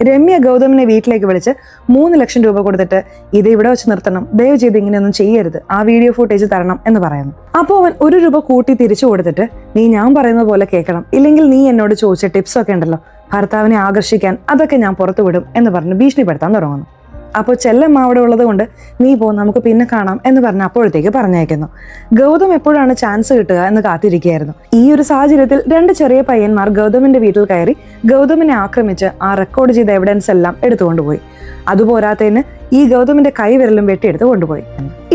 രമ്യ ഗൗതമിനെ വീട്ടിലേക്ക് വിളിച്ച് 3 ലക്ഷം രൂപ കൊടുത്തിട്ട് ഇത് ഇവിടെ വെച്ച് നിർത്തണം, ദയവ് ചെയ്ത് ഇങ്ങനെയൊന്നും ചെയ്യരുത്, ആ വീഡിയോ ഫുട്ടേജ് തരണം എന്ന് പറയുന്നു. അപ്പോൾ അവൻ 1 രൂപ കൂട്ടി തിരിച്ചു കൊടുത്തിട്ട് നീ ഞാൻ പറയുന്നത് പോലെ കേൾക്കണം, ഇല്ലെങ്കിൽ നീ എന്നോട് ചോദിച്ച ടിപ്സ് ഒക്കെ ഉണ്ടല്ലോ ഭർത്താവിനെ ആകർഷിക്കാൻ, അതൊക്കെ ഞാൻ പുറത്തു വിടും എന്ന് പറഞ്ഞ് ഭീഷണിപ്പെടുത്താൻ തുടങ്ങുന്നു. അപ്പോൾ ചെല്ലമ്മ അവിടെ ഉള്ളത് കൊണ്ട് നീ പോ, നമുക്ക് പിന്നെ കാണാം എന്ന് പറഞ്ഞ് അപ്പോഴത്തേക്ക് പറഞ്ഞയക്കുന്നു. ഗൗതം എപ്പോഴാണ് ചാൻസ് കിട്ടുക എന്ന് കാത്തിരിക്കുകയായിരുന്നു. ഈ ഒരു സാഹചര്യത്തിൽ 2 ചെറിയ പയ്യന്മാർ ഗൗതമിന്റെ വീട്ടിൽ കയറി ഗൗതമിനെ ആക്രമിച്ച് ആ റെക്കോർഡ് ചെയ്ത എവിഡൻസ് എല്ലാം എടുത്തുകൊണ്ടുപോയി. അതുപോരാത്തതിന് ഈ ഗൗതമിന്റെ കൈവിരലും വെട്ടിയെടുത്ത് കൊണ്ടുപോയി.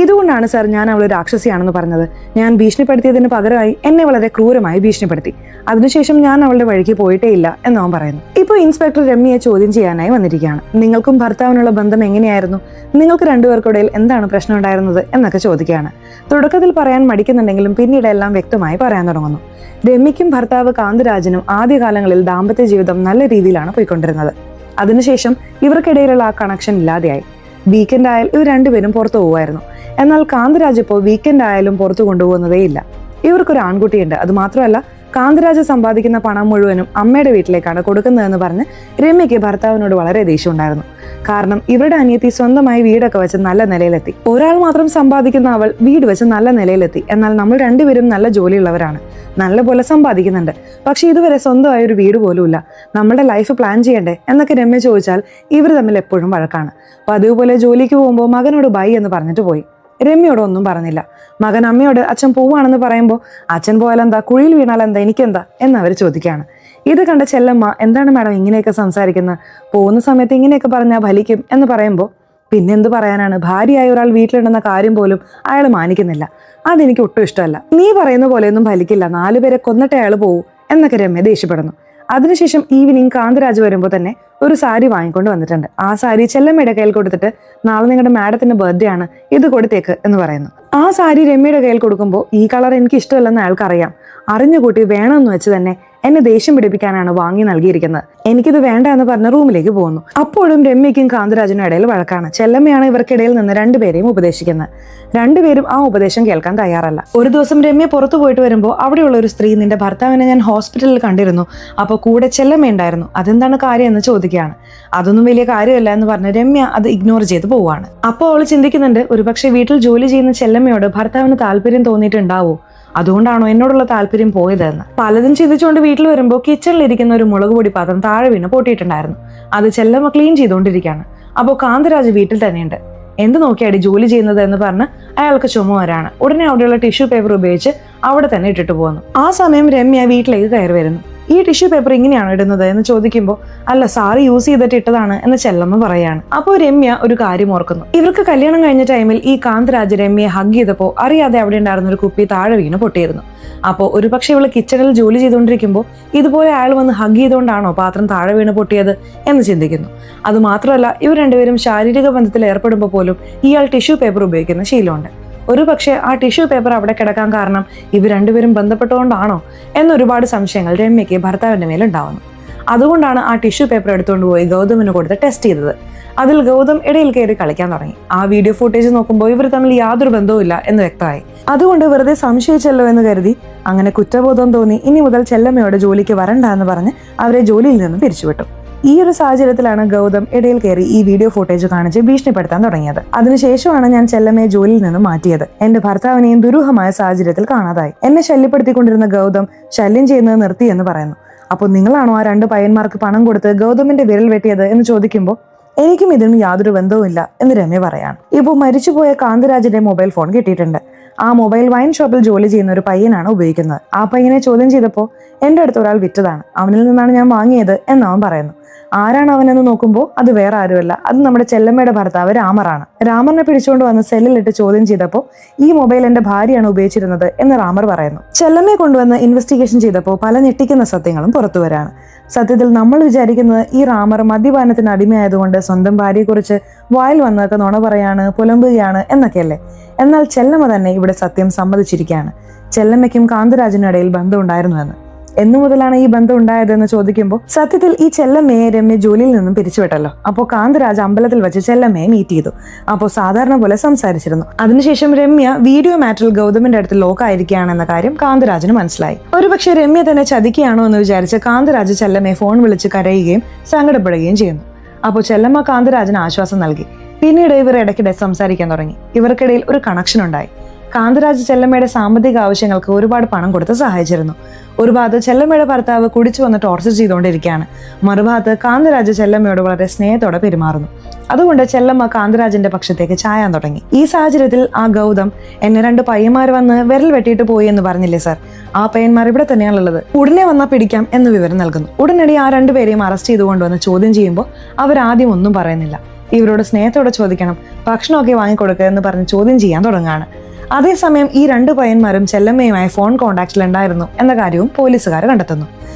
ഇതുകൊണ്ടാണ് സാർ ഞാൻ അവൾ രാക്ഷസിയാണെന്ന് പറഞ്ഞത്. ഞാൻ ഭീഷണിപ്പെടുത്തിയതിന് പകരമായി എന്നെ വളരെ ക്രൂരമായി ഭീഷണിപ്പെടുത്തി. അതിനുശേഷം ഞാൻ അവളുടെ വഴിക്ക് പോയിട്ടേ ഇല്ല എന്നവൻ പറയുന്നു. ഇപ്പോൾ ഇൻസ്പെക്ടർ രമ്യയെ ചോദ്യം ചെയ്യാനായി വന്നിരിക്കുകയാണ്. നിങ്ങൾക്കും ഭർത്താവിനുള്ള ബന്ധം എങ്ങനെയായിരുന്നു, നിങ്ങൾക്ക് രണ്ടുപേർക്കിടയിൽ എന്താണ് പ്രശ്നം ഉണ്ടായിരുന്നത് എന്നൊക്കെ ചോദിക്കുകയാണ്. തുടക്കത്തിൽ പറയാൻ മടിക്കുന്നുണ്ടെങ്കിലും പിന്നീട് എല്ലാം വ്യക്തമായി പറയാൻ തുടങ്ങുന്നു. രമ്യയ്ക്കും ഭർത്താവ് കാന്തിരാജനും ആദ്യകാലങ്ങളിൽ ദാമ്പത്യ ജീവിതം നല്ല രീതിയിലാണ് പോയിക്കൊണ്ടിരുന്നത്. അതിനുശേഷം ഇവർക്കിടയിലുള്ള ആ കണക്ഷൻ ഇല്ലാതെയായി. വീക്കെൻഡ് ആയാൽ ഇവർ രണ്ടുപേരും പുറത്തു പോകുമായിരുന്നു. എന്നാൽ കാന്തിരാജ് ഇപ്പോൾ വീക്കെൻഡ് ആയാലും പുറത്തു കൊണ്ടുപോകുന്നതേയില്ല. ഇവർക്കൊരു ആൺകുട്ടിയുണ്ട്. അതുമാത്രമല്ല, കാന്തിരാജ് സമ്പാദിക്കുന്ന പണം മുഴുവനും അമ്മയുടെ വീട്ടിലേക്കാണ് കൊടുക്കുന്നതെന്ന് പറഞ്ഞ് രമ്യയ്ക്ക് ഭർത്താവിനോട് വളരെ ദേഷ്യം ഉണ്ടായിരുന്നു. കാരണം ഇവരുടെ അനിയത്തി സ്വന്തമായി വീടൊക്കെ വെച്ച് നല്ല നിലയിലെത്തി. ഒരാൾ മാത്രം സമ്പാദിക്കുന്ന അവൾ വീട് വെച്ച് നല്ല നിലയിലെത്തി. എന്നാൽ നമ്മൾ രണ്ടുപേരും നല്ല ജോലിയുള്ളവരാണ്, നല്ലപോലെ സമ്പാദിക്കുന്നുണ്ട്. പക്ഷെ ഇതുവരെ സ്വന്തമായ ഒരു വീട് പോലും ഇല്ല. നമ്മുടെ ലൈഫ് പ്ലാൻ ചെയ്യണ്ടേ എന്നൊക്കെ രമ്യ ചോദിച്ചാൽ ഇവർ തമ്മിൽ എപ്പോഴും വഴക്കാണ്. പതിവ് പോലെ ജോലിക്ക് പോകുമ്പോൾ മകനോട് ബൈ എന്ന് പറഞ്ഞിട്ട് പോയി. രമ്യയോട് ഒന്നും പറഞ്ഞില്ല. മകൻ അമ്മയോട് അച്ഛൻ പോവാണെന്ന് പറയുമ്പോൾ അച്ഛൻ പോയാലെന്താ, കുഴിയിൽ വീണാലെന്താ, എനിക്കെന്താ എന്നവർ ചോദിക്കുകയാണ്. ഇത് കണ്ട ചെല്ലമ്മ എന്താണ് മാഡം ഇങ്ങനെയൊക്കെ സംസാരിക്കുന്നത്, പോകുന്ന സമയത്ത് ഇങ്ങനെയൊക്കെ പറഞ്ഞാൽ ഫലിക്കും എന്ന് പറയുമ്പോൾ പിന്നെന്ത് പറയാനാണ്, ഭാര്യയായ ഒരാൾ വീട്ടിലുണ്ടെന്ന കാര്യം പോലും അയാൾ മാനിക്കുന്നില്ല. അതെനിക്ക് ഒട്ടും ഇഷ്ടമല്ല. നീ പറയുന്ന പോലെയൊന്നും ഫലിക്കില്ല, 4 പേരെ കൊന്നിട്ടേ അയാൾ പോകൂ എന്നൊക്കെ രമ്യ ദേഷ്യപ്പെടുന്നു. അതിനുശേഷം ഈവനിങ് കാന്തിരാജ് വരുമ്പോൾ തന്നെ ഒരു സാരി വാങ്ങിക്കൊണ്ട് വന്നിട്ടുണ്ട്. ആ സാരി ചെല്ലമ്മയുടെ കയ്യിൽ കൊടുത്തിട്ട് നാളെ നിങ്ങളുടെ മാഡത്തിന്റെ ബർത്ത്ഡേ ആണ്, ഇത് കൊടുത്തേക്ക് എന്ന് പറയുന്നു. ആ സാരി രമ്യയുടെ കയ്യിൽ കൊടുക്കുമ്പോൾ ഈ കളർ എനിക്ക് ഇഷ്ടമല്ലെന്ന് അയാൾക്കറിയാം. അറിഞ്ഞുകൂട്ടി വേണമെന്ന് വെച്ച് തന്നെ എന്നെ ദേഷ്യം പിടിപ്പിക്കാനാണ് വാങ്ങി നൽകിയിരിക്കുന്നത്. എനിക്കിത് വേണ്ട എന്ന് പറഞ്ഞ റൂമിലേക്ക് പോകുന്നു. അപ്പോഴും രമ്യയ്ക്കും കാന്തിരാജിനും ഇടയിൽ വഴക്കാണ്. ചെല്ലമ്മയാണ് ഇവർക്കിടയിൽ നിന്ന് 2 പേരെയും ഉപദേശിക്കുന്നത്. 2 പേരും ആ ഉപദേശം കേൾക്കാൻ തയ്യാറല്ല. ഒരു ദിവസം രമ്യ പുറത്തു പോയിട്ട് വരുമ്പോൾ അവിടെയുള്ള ഒരു സ്ത്രീ നിന്റെ ഭർത്താവിനെ ഞാൻ ഹോസ്പിറ്റലിൽ കണ്ടിരുന്നു, അപ്പോൾ കൂടെ ചെല്ലമ്മ ഉണ്ടായിരുന്നു, അതെന്താണ് കാര്യം എന്ന് ചോദിക്കുകയാണ്. അതൊന്നും വലിയ കാര്യമല്ല എന്ന് പറഞ്ഞ് രമ്യ അത് ഇഗ്നോർ ചെയ്ത് പോവാണ്. അപ്പോൾ അവൾ ചിന്തിക്കുന്നുണ്ട്, ഒരുപക്ഷെ വീട്ടിൽ ജോലി ചെയ്യുന്ന ചെല്ലമ്മയോട് ഭർത്താവിന് താല്പര്യം തോന്നിയിട്ടുണ്ടാവോ, അതുകൊണ്ടാണോ എന്നോടുള്ള താല്പര്യം പോയതെന്ന് പലതും ചിന്തിച്ചുകൊണ്ട് വീട്ടിൽ വരുമ്പോൾ കിച്ചണിലിരിക്കുന്ന ഒരു മുളക് പൊടി പാത്രം താഴെ വീണ് പൊട്ടിയിട്ടുണ്ടായിരുന്നു. അത് ചെല്ലമ്മ ക്ലീൻ ചെയ്തുകൊണ്ടിരിക്കുകയാണ്. അപ്പോൾ കാന്തിരാജ് വീട്ടിൽ തന്നെയുണ്ട്. എന്ത് നോക്കിയാടി ജോലി ചെയ്യുന്നത് എന്ന് പറഞ്ഞ് അയാൾക്ക് ചുമ വരാണ്. ഉടനെ അവിടെയുള്ള ടിഷ്യൂ പേപ്പർ ഉപയോഗിച്ച് അവിടെ തന്നെ ഇട്ടിട്ട് പോകുന്നു. ആ സമയം രമ്യ വീട്ടിലേക്ക് കയറി വരുന്നു. ഈ ടിഷ്യൂ പേപ്പർ ഇങ്ങനെയാണോ ഇടുന്നത് എന്ന് ചോദിക്കുമ്പോൾ അല്ല സാറ് യൂസ് ചെയ്തിട്ട് ഇട്ടതാണ് എന്ന് ചെല്ലമ്മ പറയാണ്. അപ്പോൾ രമ്യ ഒരു കാര്യം ഓർക്കുന്നു. ഇവർക്ക് കല്യാണം കഴിഞ്ഞ ടൈമിൽ ഈ കാന്തരാജ് രമ്യയെ ഹഗ് ചെയ്തപ്പോൾ അറിയാതെ അവിടെ ഉണ്ടായിരുന്ന ഒരു കുപ്പി താഴെ വീണ് പൊട്ടിയിരുന്നു. അപ്പോൾ ഒരുപക്ഷെ ഇവള് കിച്ചണിൽ ജോലി ചെയ്തുകൊണ്ടിരിക്കുമ്പോൾ ഇതുപോലെ അയാൾ വന്ന് ഹഗ് ചെയ്തുകൊണ്ടാണോ പാത്രം താഴെ വീണ് പൊട്ടിയത് എന്ന് ചിന്തിക്കുന്നു. അതുമാത്രമല്ല ഇവർ രണ്ടുപേരും ശാരീരിക ബന്ധത്തിൽ ഏർപ്പെടുമ്പോൾ പോലും ഇയാൾ ടിഷ്യൂ പേപ്പർ ഉപയോഗിക്കുന്ന ശീലമുണ്ട്. ഒരു പക്ഷേ ആ ടിഷ്യൂ പേപ്പർ അവിടെ കിടക്കാൻ കാരണം ഇവർ രണ്ടുപേരും ബന്ധപ്പെട്ടുകൊണ്ടാണോ എന്നൊരുപാട് സംശയങ്ങൾ രമ്യയ്ക്ക് ഭർത്താവിന്റെ മേലുണ്ടാവുന്നു. അതുകൊണ്ടാണ് ആ ടിഷ്യൂ പേപ്പർ എടുത്തുകൊണ്ട് പോയി ഗൗതമിന് കൊടുത്ത് ടെസ്റ്റ് ചെയ്തത്. അതിൽ ഗൗതം ഇടയിൽ കയറി കളിക്കാൻ തുടങ്ങി. ആ വീഡിയോ ഫുട്ടേജ് നോക്കുമ്പോൾ ഇവർ തമ്മിൽ യാതൊരു ബന്ധവുമില്ല എന്ന് വ്യക്തമായി. അതുകൊണ്ട് വെറുതെ സംശയിച്ചല്ലോ എന്ന് കരുതി അങ്ങനെ കുറ്റബോധം തോന്നി ഇനി മുതൽ ചെല്ലമ്മയോട് ജോലിക്ക് വരണ്ട എന്ന് പറഞ്ഞ് അവരെ ജോലിയിൽ നിന്ന് പിരിച്ചുവിട്ടു. ഈ ഒരു സാഹചര്യത്തിലാണ് ഗൗതം ഇടയിൽ കയറി ഈ വീഡിയോ ഫുട്ടേജ് കാണിച്ച് ഭീഷണിപ്പെടുത്താൻ തുടങ്ങിയത്. അതിനുശേഷമാണ് ഞാൻ ചെല്ലമ്മയെ ജോലിയിൽ നിന്ന് മാറ്റിയത്. എന്റെ ഭർത്താവിനെയും ദുരൂഹമായ സാഹചര്യത്തിൽ കാണാതായി. എന്നെ ശല്യപ്പെടുത്തിക്കൊണ്ടിരുന്ന ഗൗതം ശല്യം ചെയ്യുന്നത് നിർത്തി എന്ന് പറയുന്നു. അപ്പോൾ നിങ്ങളാണോ ആ 2 പയ്യന്മാർക്ക് പണം കൊടുത്ത് ഗൗതമിന്റെ വിരൽ വെട്ടിയത് എന്ന് ചോദിക്കുമ്പോൾ എനിക്കും ഇതിനും യാതൊരു ബന്ധവുമില്ല എന്ന് രമ്യ പറയാണ്. ഇപ്പോൾ മരിച്ചുപോയ കാന്തരാജിന്റെ മൊബൈൽ ഫോൺ കിട്ടിയിട്ടുണ്ട്. ആ മൊബൈൽ വൈൻ ഷോപ്പിൽ ജോലി ചെയ്യുന്ന ഒരു പയ്യനാണ് ഉപയോഗിക്കുന്നത്. ആ പയ്യനെ ചോദ്യം ചെയ്തപ്പോൾ എന്റെ അടുത്ത് ഒരാൾ വിറ്റതാണ്, അവനിൽ നിന്നാണ് ഞാൻ വാങ്ങിയത് എന്ന് അവൻ പറയുന്നു. ആരാണ് അവനെന്ന് നോക്കുമ്പോൾ അത് വേറെ ആരുമല്ല, അത് നമ്മുടെ ചെല്ലമ്മയുടെ ഭർത്താവ് രാമറാണ്. രാമറിനെ പിടിച്ചുകൊണ്ട് വന്ന് സെല്ലിലിട്ട് ചോദ്യം ചെയ്തപ്പോൾ ഈ മൊബൈൽ എന്റെ ഭാര്യയാണ് ഉപയോഗിച്ചിരുന്നത് എന്ന് രാമർ പറയുന്നു. ചെല്ലമ്മയെ കൊണ്ടുവന്ന് ഇൻവെസ്റ്റിഗേഷൻ ചെയ്തപ്പോൾ പല ഞെട്ടിക്കുന്ന സത്യങ്ങളും പുറത്തു വരാണ്. സത്യത്തിൽ നമ്മൾ വിചാരിക്കുന്നത് ഈ രാമർ മദ്യപാനത്തിന് അടിമയായതുകൊണ്ട് സ്വന്തം ഭാര്യയെക്കുറിച്ച് വായിൽ വന്നതൊക്കെ നുണ പറയാണ്, പുലമ്പുകയാണ് എന്നൊക്കെയല്ലേ. എന്നാൽ ചെല്ലമ്മ തന്നെ ഇവിടെ സത്യം സമ്മതിച്ചിരിക്കുകയാണ്. ചെല്ലമ്മയ്ക്കും കാന്തരാജിനും ഇടയിൽ ബന്ധമുണ്ടായിരുന്നുവെന്ന്. എന്നു മുതലാണ് ഈ ബന്ധം ഉണ്ടായതെന്ന് ചോദിക്കുമ്പോൾ സത്യത്തിൽ ഈ ചെല്ലമ്മയെ രമ്യ ജോലിയിൽ നിന്നും പിരിച്ചുവിട്ടല്ലോ. അപ്പോൾ കാന്തരാജ് അമ്പലത്തിൽ വെച്ച് ചെല്ലമ്മയെ മീറ്റ് ചെയ്തു. അപ്പോൾ സാധാരണ പോലെ സംസാരിച്ചിരുന്നു. അതിനുശേഷം രമ്യ വീഡിയോ മാറ്ററിൽ ഗൗതമിന്റെ അടുത്ത് ലോക്കായിരിക്കുകയാണെന്ന കാര്യം കാന്തരാജിന് മനസ്സിലായി. ഒരുപക്ഷെ രമ്യ തന്നെ ചതിക്കുകയാണോ എന്ന് വിചാരിച്ച് കാന്തരാജ് ചെല്ലമ്മയെ ഫോൺ വിളിച്ച് കരയുകയും സങ്കടപ്പെടുകയും ചെയ്യുന്നു. അപ്പോൾ ചെല്ലമ്മ കാന്തരാജിന് ആശ്വാസം നൽകി. പിന്നീട് ഇവർ ഇടയ്ക്കിടെ സംസാരിക്കാൻ തുടങ്ങി. ഇവർക്കിടയിൽ ഒരു കണക്ഷൻ ഉണ്ടായി. കാന്തരാജ് ചെല്ലമ്മയുടെ സാമ്പത്തിക ആവശ്യങ്ങൾക്ക് ഒരുപാട് പണം കൊടുത്ത് സഹായിച്ചിരുന്നു. ഒരു ഭാഗത്ത് ചെല്ലമ്മയുടെ ഭർത്താവ് കുടിച്ചു വന്ന് ടോർച്ചർ ചെയ്തുകൊണ്ടിരിക്കുകയാണ്. മറുഭാഗത്ത് കാന്തരാജ് ചെല്ലമ്മയോട് വളരെ സ്നേഹത്തോടെ പെരുമാറുന്നു. അതുകൊണ്ട് ചെല്ലമ്മ കാന്തരാജിന്റെ പക്ഷത്തേക്ക് ചായാൻ തുടങ്ങി. ഈ സാഹചര്യത്തിൽ ആ ഗൗതം എന്നെ 2 പയ്യന്മാർ വന്ന് വിരൽ വെട്ടിയിട്ട് പോയി എന്ന് പറഞ്ഞില്ലേ സാർ, ആ പയ്യന്മാർ ഇവിടെ തന്നെയാണുള്ളത്, ഉടനെ വന്നാൽ പിടിക്കാം എന്ന് വിവരം നൽകുന്നു. ഉടനടി ആ 2 പേരെയും അറസ്റ്റ് ചെയ്തുകൊണ്ടുവന്ന് ചോദ്യം ചെയ്യുമ്പോൾ അവരാദ്യം ഒന്നും പറയുന്നില്ല. ഇവരോട് സ്നേഹത്തോടെ ചോദിക്കണം, ഭക്ഷണമൊക്കെ വാങ്ങിക്കൊടുക്കുക എന്ന് പറഞ്ഞ് ചോദ്യം ചെയ്യാൻ തുടങ്ങുകയാണ്. അതേസമയം ഈ 2 പയ്യന്മാരും ചെല്ലമ്മയുമായി ഫോൺ കോൺടാക്റ്റിൽ ഉണ്ടായിരുന്നു എന്ന കാര്യവും പോലീസുകാർ കണ്ടെത്തുന്നു.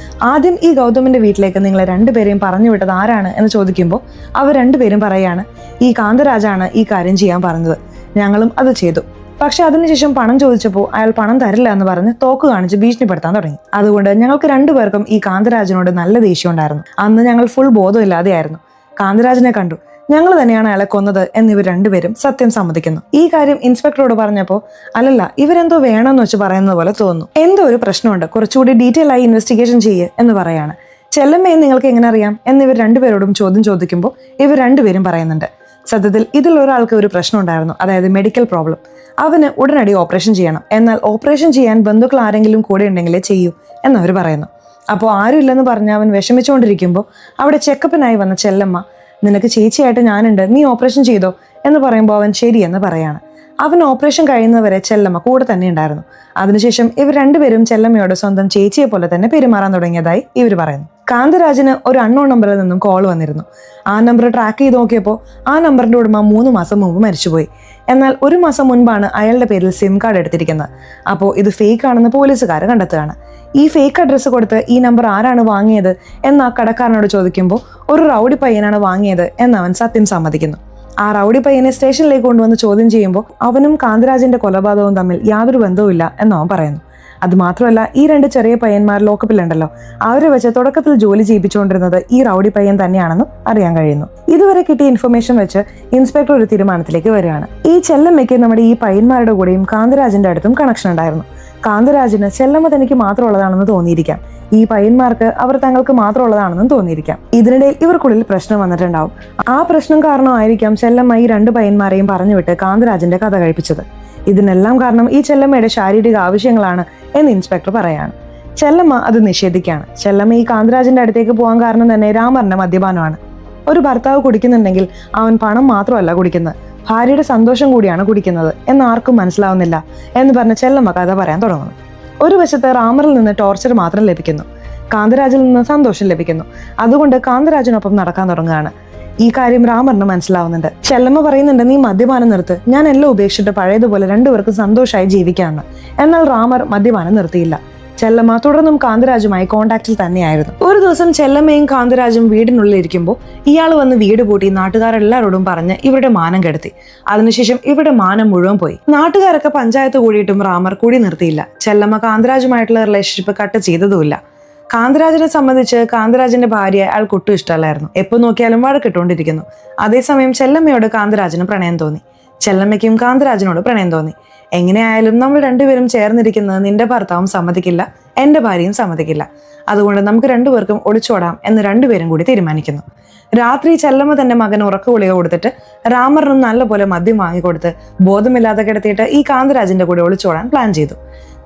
ആദ്യം ഈ ഗൗതമിന്റെ വീട്ടിലേക്ക് നിങ്ങളെ 2 പേരെയും പറഞ്ഞു വിട്ടത് ആരാണ് എന്ന് ചോദിക്കുമ്പോൾ അവർ 2 പേരും പറയാണ്, ഈ കാന്തരാജാണ് ഈ കാര്യം ചെയ്യാൻ പറഞ്ഞത്, ഞങ്ങളും അത് ചെയ്തു. പക്ഷെ അതിനുശേഷം പണം ചോദിച്ചപ്പോൾ അയാൾ പണം തരില്ല എന്ന് പറഞ്ഞ് തോക്ക് കാണിച്ച് ഭീഷണിപ്പെടുത്താൻ തുടങ്ങി. അതുകൊണ്ട് ഞങ്ങൾക്ക് 2 പേർക്കും ഈ കാന്തരാജിനോട് നല്ല ദേഷ്യം ഉണ്ടായിരുന്നു. അന്ന് ഞങ്ങൾ ഫുൾ ബോധമില്ലാതെയായിരുന്നു. കാന്തരാജിനെ കണ്ടു, ഞങ്ങൾ തന്നെയാണ് അയാളെ കൊന്നത് എന്നിവർ 2 പേരും സത്യം സമ്മതിക്കുന്നു. ഈ കാര്യം ഇൻസ്പെക്ടറോട് പറഞ്ഞപ്പോൾ അല്ലല്ല, ഇവരെന്തോ വേണമെന്ന് വെച്ച് പറയുന്നത് പോലെ തോന്നുന്നു, എന്തോ ഒരു പ്രശ്നമുണ്ട്, കുറച്ചുകൂടി ഡീറ്റെയിൽ ആയി ഇൻവെസ്റ്റിഗേഷൻ ചെയ്യ് എന്ന് പറയാണ്. ചെല്ലമ്മയെ നിങ്ങൾക്ക് എങ്ങനെ അറിയാം എന്നിവർ 2 പേരോടും ചോദ്യം ചോദിക്കുമ്പോൾ ഇവർ 2 പേരും പറയുന്നുണ്ട്, സത്യത്തിൽ ഇതിൽ ഒരാൾക്ക് ഒരു പ്രശ്നം ഉണ്ടായിരുന്നു, അതായത് മെഡിക്കൽ പ്രോബ്ലം. അവന് ഉടനടി ഓപ്പറേഷൻ ചെയ്യണം, എന്നാൽ ഓപ്പറേഷൻ ചെയ്യാൻ ബന്ധുക്കൾ ആരെങ്കിലും കൂടെ ഉണ്ടെങ്കിലേ ചെയ്യൂ എന്നവർ പറയുന്നു. അപ്പോൾ ആരും ഇല്ലെന്ന് പറഞ്ഞ് അവൻ വിഷമിച്ചുകൊണ്ടിരിക്കുമ്പോൾ അവിടെ ചെക്കപ്പിനായി വന്ന ചെല്ലമ്മ, നിനക്ക് ചേച്ചിയായിട്ട് ഞാനുണ്ട്, നീ ഓപ്പറേഷൻ ചെയ്തോ എന്ന് പറയുമ്പോൾ അവൻ ശരിയെന്ന് പറയാണ്. അവൻ ഓപ്പറേഷൻ കഴിയുന്നവരെ ചെല്ലമ്മ കൂടെ തന്നെ ഉണ്ടായിരുന്നു. അതിനുശേഷം ഇവർ 2 പേരും ചെല്ലമ്മയോട് സ്വന്തം ചേച്ചിയെ പോലെ തന്നെ പെരുമാറാൻ തുടങ്ങിയതായി ഇവർ പറയുന്നു. കാന്തരാജിന് ഒരു അൺനോൺ നമ്പറിൽ നിന്നും കോൾ വന്നിരുന്നു. ആ നമ്പർ ട്രാക്ക് ചെയ്ത് നോക്കിയപ്പോൾ ആ നമ്പറിന്റെ ഉടമ 3 മാസം മുമ്പ് മരിച്ചുപോയി. എന്നാൽ 1 മാസം മുൻപാണ് അയാളുടെ പേരിൽ സിം കാർഡ് എടുത്തിരിക്കുന്നത്. അപ്പോൾ ഇത് ഫേക്ക് ആണെന്ന് പോലീസുകാർ കണ്ടെത്തുകയാണ്. ഈ ഫേക്ക് അഡ്രസ്സ് കൊടുത്ത് ഈ നമ്പർ ആരാണ് വാങ്ങിയത് എന്ന് ആ കടക്കാരനോട് ചോദിക്കുമ്പോൾ ഒരു റൗഡി പയ്യനാണ് വാങ്ങിയത് എന്ന് അവൻ സത്യം സമ്മതിക്കുന്നു. ആ റൗഡി പയ്യനെ സ്റ്റേഷനിലേക്ക് കൊണ്ടുവന്ന് ചോദ്യം ചെയ്യുമ്പോൾ അവനും കാന്തരാജിന്റെ കൊലപാതകവും തമ്മിൽ യാതൊരു ബന്ധവുമില്ല എന്ന് അവൻ പറയുന്നു. അതുമാത്രമല്ല, ഈ 2 ചെറിയ പയ്യന്മാർ ലോക്കപ്പിലുണ്ടല്ലോ, അവരെ വെച്ച് തുടക്കത്തിൽ ജോലി ചെയ്യിപ്പിച്ചുകൊണ്ടിരുന്നത് ഈ റൗഡി പയ്യൻ തന്നെയാണെന്നും അറിയാൻ കഴിയുന്നു. ഇതുവരെ കിട്ടിയ ഇൻഫർമേഷൻ വെച്ച് ഇൻസ്പെക്ടർ ഒരു തീരുമാനത്തിലേക്ക് വരികയാണ്. ഈ ചെല്ലമ്മയ്ക്ക് നമ്മുടെ ഈ പയ്യന്മാരുടെ കൂടെയും കാന്തരാജിന്റെ അടുത്തും കണക്ഷൻ ഉണ്ടായിരുന്നു. കാന്തരാജിന് ചെല്ലമ്മ തനിക്ക് മാത്രമുള്ളതാണെന്ന് തോന്നിയിരിക്കാം, ഈ പയ്യന്മാർക്ക് അവർ തങ്ങൾക്ക് മാത്രമുള്ളതാണെന്നും തോന്നിയിരിക്കാം. ഇതിനിടയിൽ ഇവർക്കുള്ളിൽ പ്രശ്നം വന്നിട്ടുണ്ടാവും. ആ പ്രശ്നം കാരണമായിരിക്കാം ചെല്ലമ്മ ഈ 2 പയ്യന്മാരെയും പറഞ്ഞുവിട്ട് കാന്തരാജിന്റെ കഥ കഴിപ്പിച്ചത്. ഇതിനെല്ലാം കാരണം ഈ ചെല്ലമ്മയുടെ ശാരീരിക ആവശ്യങ്ങളാണ് എന്ന് ഇൻസ്പെക്ടർ പറയാണ്. ചെല്ലമ്മ അത് നിഷേധിക്കുകയാണ്. ചെല്ലമ്മ ഈ കാന്തരാജിന്റെ അടുത്തേക്ക് പോകാൻ കാരണം തന്നെ രാമറിന്റെ മദ്യപാനമാണ്. ഒരു ഭർത്താവ് കുടിക്കുന്നുണ്ടെങ്കിൽ അവൻ പണം മാത്രമല്ല കുടിക്കുന്നത്, ഭാര്യയുടെ സന്തോഷം കൂടിയാണ് കുടിക്കുന്നത് എന്ന് ആർക്കും മനസ്സിലാവുന്നില്ല എന്ന് പറഞ്ഞ് ചെല്ലമ്മ കഥ പറയാൻ തുടങ്ങുന്നു. ഒരു വശത്ത് റാമറിൽ നിന്ന് ടോർച്ചർ മാത്രം ലഭിക്കുന്നു. കാന്തരാജിൽ നിന്ന് സന്തോഷം ലഭിക്കുന്നു. അതുകൊണ്ട് കാന്തരാജിനൊപ്പം നടക്കാൻ തുടങ്ങുകയാണ്. ഈ കാര്യം രാമറിന് മനസ്സിലാവുന്നുണ്ട്. ചെല്ലമ്മ പറയുന്നുണ്ട്, നീ മദ്യപാനം നിർത്ത്, ഞാൻ എല്ലാം ഉപേക്ഷിച്ചിട്ട് പഴയതുപോലെ രണ്ടുപേർക്കും സന്തോഷമായി ജീവിക്കാമെന്ന്. എന്നാൽ രാമർ മദ്യപാനം നിർത്തിയില്ല. ചെല്ലമ്മ തുടർന്നും കാന്തരാജുമായി കോണ്ടാക്റ്റിൽ തന്നെയായിരുന്നു. ഒരു ദിവസം ചെല്ലമ്മയും കാന്തരാജും വീടിനുള്ളിൽ ഇരിക്കുമ്പോൾ ഇയാൾ വന്ന് വീട് പൂട്ടി നാട്ടുകാരെല്ലാവരോടും പറഞ്ഞ് ഇവരുടെ മാനം കെടുത്തി. അതിനുശേഷം ഇവരുടെ മാനം മുഴുവൻ പോയി. നാട്ടുകാരൊക്കെ പഞ്ചായത്ത് കൂടിയിട്ടും രാമർ കൂടി നിർത്തിയില്ല. ചെല്ലമ്മ കാന്തരാജുമായിട്ടുള്ള റിലേഷൻഷിപ്പ് കട്ട് ചെയ്തതുമില്ല. കാന്തരാജിനെ സംബന്ധിച്ച് കാന്തരാജിന്റെ ഭാര്യ അയാൾക്ക് ഒട്ടും ഇഷ്ടമല്ലായിരുന്നു. എപ്പോൾ നോക്കിയാലും വഴക്കിട്ടുകൊണ്ടിരിക്കുന്നു. അതേസമയം ചെല്ലമ്മയോട് കാന്തരാജിന് പ്രണയം തോന്നി. ചെല്ലമ്മയ്ക്കും കാന്തരാജിനോട് പ്രണയം തോന്നി. എങ്ങനെയായാലും നമ്മൾ രണ്ടുപേരും ചേർന്നിരിക്കുന്നത് നിന്റെ ഭർത്താവും സമ്മതിക്കില്ല, എന്റെ ഭാര്യയും സമ്മതിക്കില്ല. അതുകൊണ്ട് നമുക്ക് രണ്ടുപേർക്കും ഒളിച്ചോടാം എന്ന് രണ്ടുപേരും കൂടി തീരുമാനിക്കുന്നു. രാത്രി ചെല്ലമ്മ തന്റെ മകന് ഉറക്ക ഗുളിക കൊടുത്തിട്ട് രാമറിനും നല്ലപോലെ മദ്യം വാങ്ങിക്കൊടുത്ത് ബോധമില്ലാതെ കിടത്തിയിട്ട് ഈ കാന്തരാജിന്റെ കൂടെ ഒളിച്ചോടാൻ പ്ലാൻ ചെയ്തു.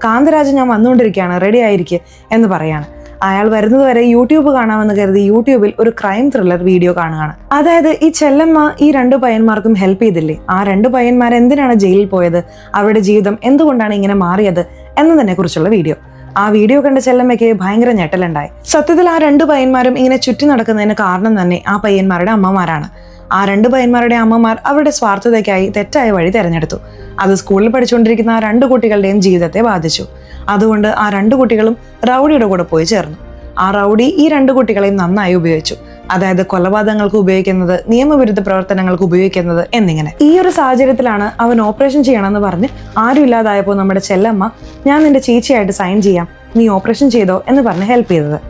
കാന്തരാജ് ഞാൻ വന്നുകൊണ്ടിരിക്കുകയാണ്, റെഡി ആയിരിക്കുക എന്ന് പറയാണ്. അയാൾ വരുന്നത് വരെ യൂട്യൂബ് കാണാമെന്ന് കരുതി യൂട്യൂബിൽ ഒരു ക്രൈം ത്രില്ലർ വീഡിയോ കാണുകയാണ്. അതായത് ഈ ചെല്ലമ്മ ഈ രണ്ടു പയ്യന്മാർക്കും ഹെൽപ്പ് ചെയ്തില്ലേ, ആ രണ്ടു പയ്യന്മാർ എന്തിനാണ് ജയിലിൽ പോയത്, അവരുടെ ജീവിതം എന്തുകൊണ്ടാണ് ഇങ്ങനെ മാറിയത് എന്നതിനെ കുറിച്ചുള്ള വീഡിയോ. ആ വീഡിയോ കണ്ട ചെല്ലമ്മയ്ക്ക് ഭയങ്കര ഞെട്ടലുണ്ടായി. സത്യത്തിൽ ആ രണ്ടു പയ്യന്മാരും ഇങ്ങനെ ചുറ്റി നടക്കുന്നതിന് കാരണം തന്നെ ആ പയ്യന്മാരുടെ അമ്മമാരാണ്. ആ രണ്ടു പയ്യന്മാരുടെ അമ്മമാർ അവരുടെ സ്വാർത്ഥതയ്ക്കായി തെറ്റായ വഴി തെരഞ്ഞെടുത്തു. അത് സ്കൂളിൽ പഠിച്ചുകൊണ്ടിരിക്കുന്ന ആ രണ്ടു കുട്ടികളുടെയും ജീവിതത്തെ ബാധിച്ചു. അതുകൊണ്ട് ആ രണ്ടു കുട്ടികളും റൗഡിയുടെ കൂടെ പോയി ചേർന്നു. ആ റൗഡി ഈ രണ്ടു കുട്ടികളെയും നന്നായി ഉപയോഗിച്ചു. അതായത് കൊലപാതകങ്ങൾക്ക് ഉപയോഗിക്കുന്നത്, നിയമവിരുദ്ധ പ്രവർത്തനങ്ങൾക്ക് ഉപയോഗിക്കുന്നത് എന്നിങ്ങനെ. ഈ ഒരു സാഹചര്യത്തിലാണ് അവൻ ഓപ്പറേഷൻ ചെയ്യണമെന്ന് പറഞ്ഞ് ആരും ഇല്ലാതായപ്പോൾ നമ്മുടെ ചെല്ലമ്മ, ഞാൻ നിന്റെ ചേച്ചിയായിട്ട് സൈൻ ചെയ്യാം, നീ ഓപ്പറേഷൻ ചെയ്തോ എന്ന് പറഞ്ഞ് ഹെൽപ്പ് ചെയ്തത്.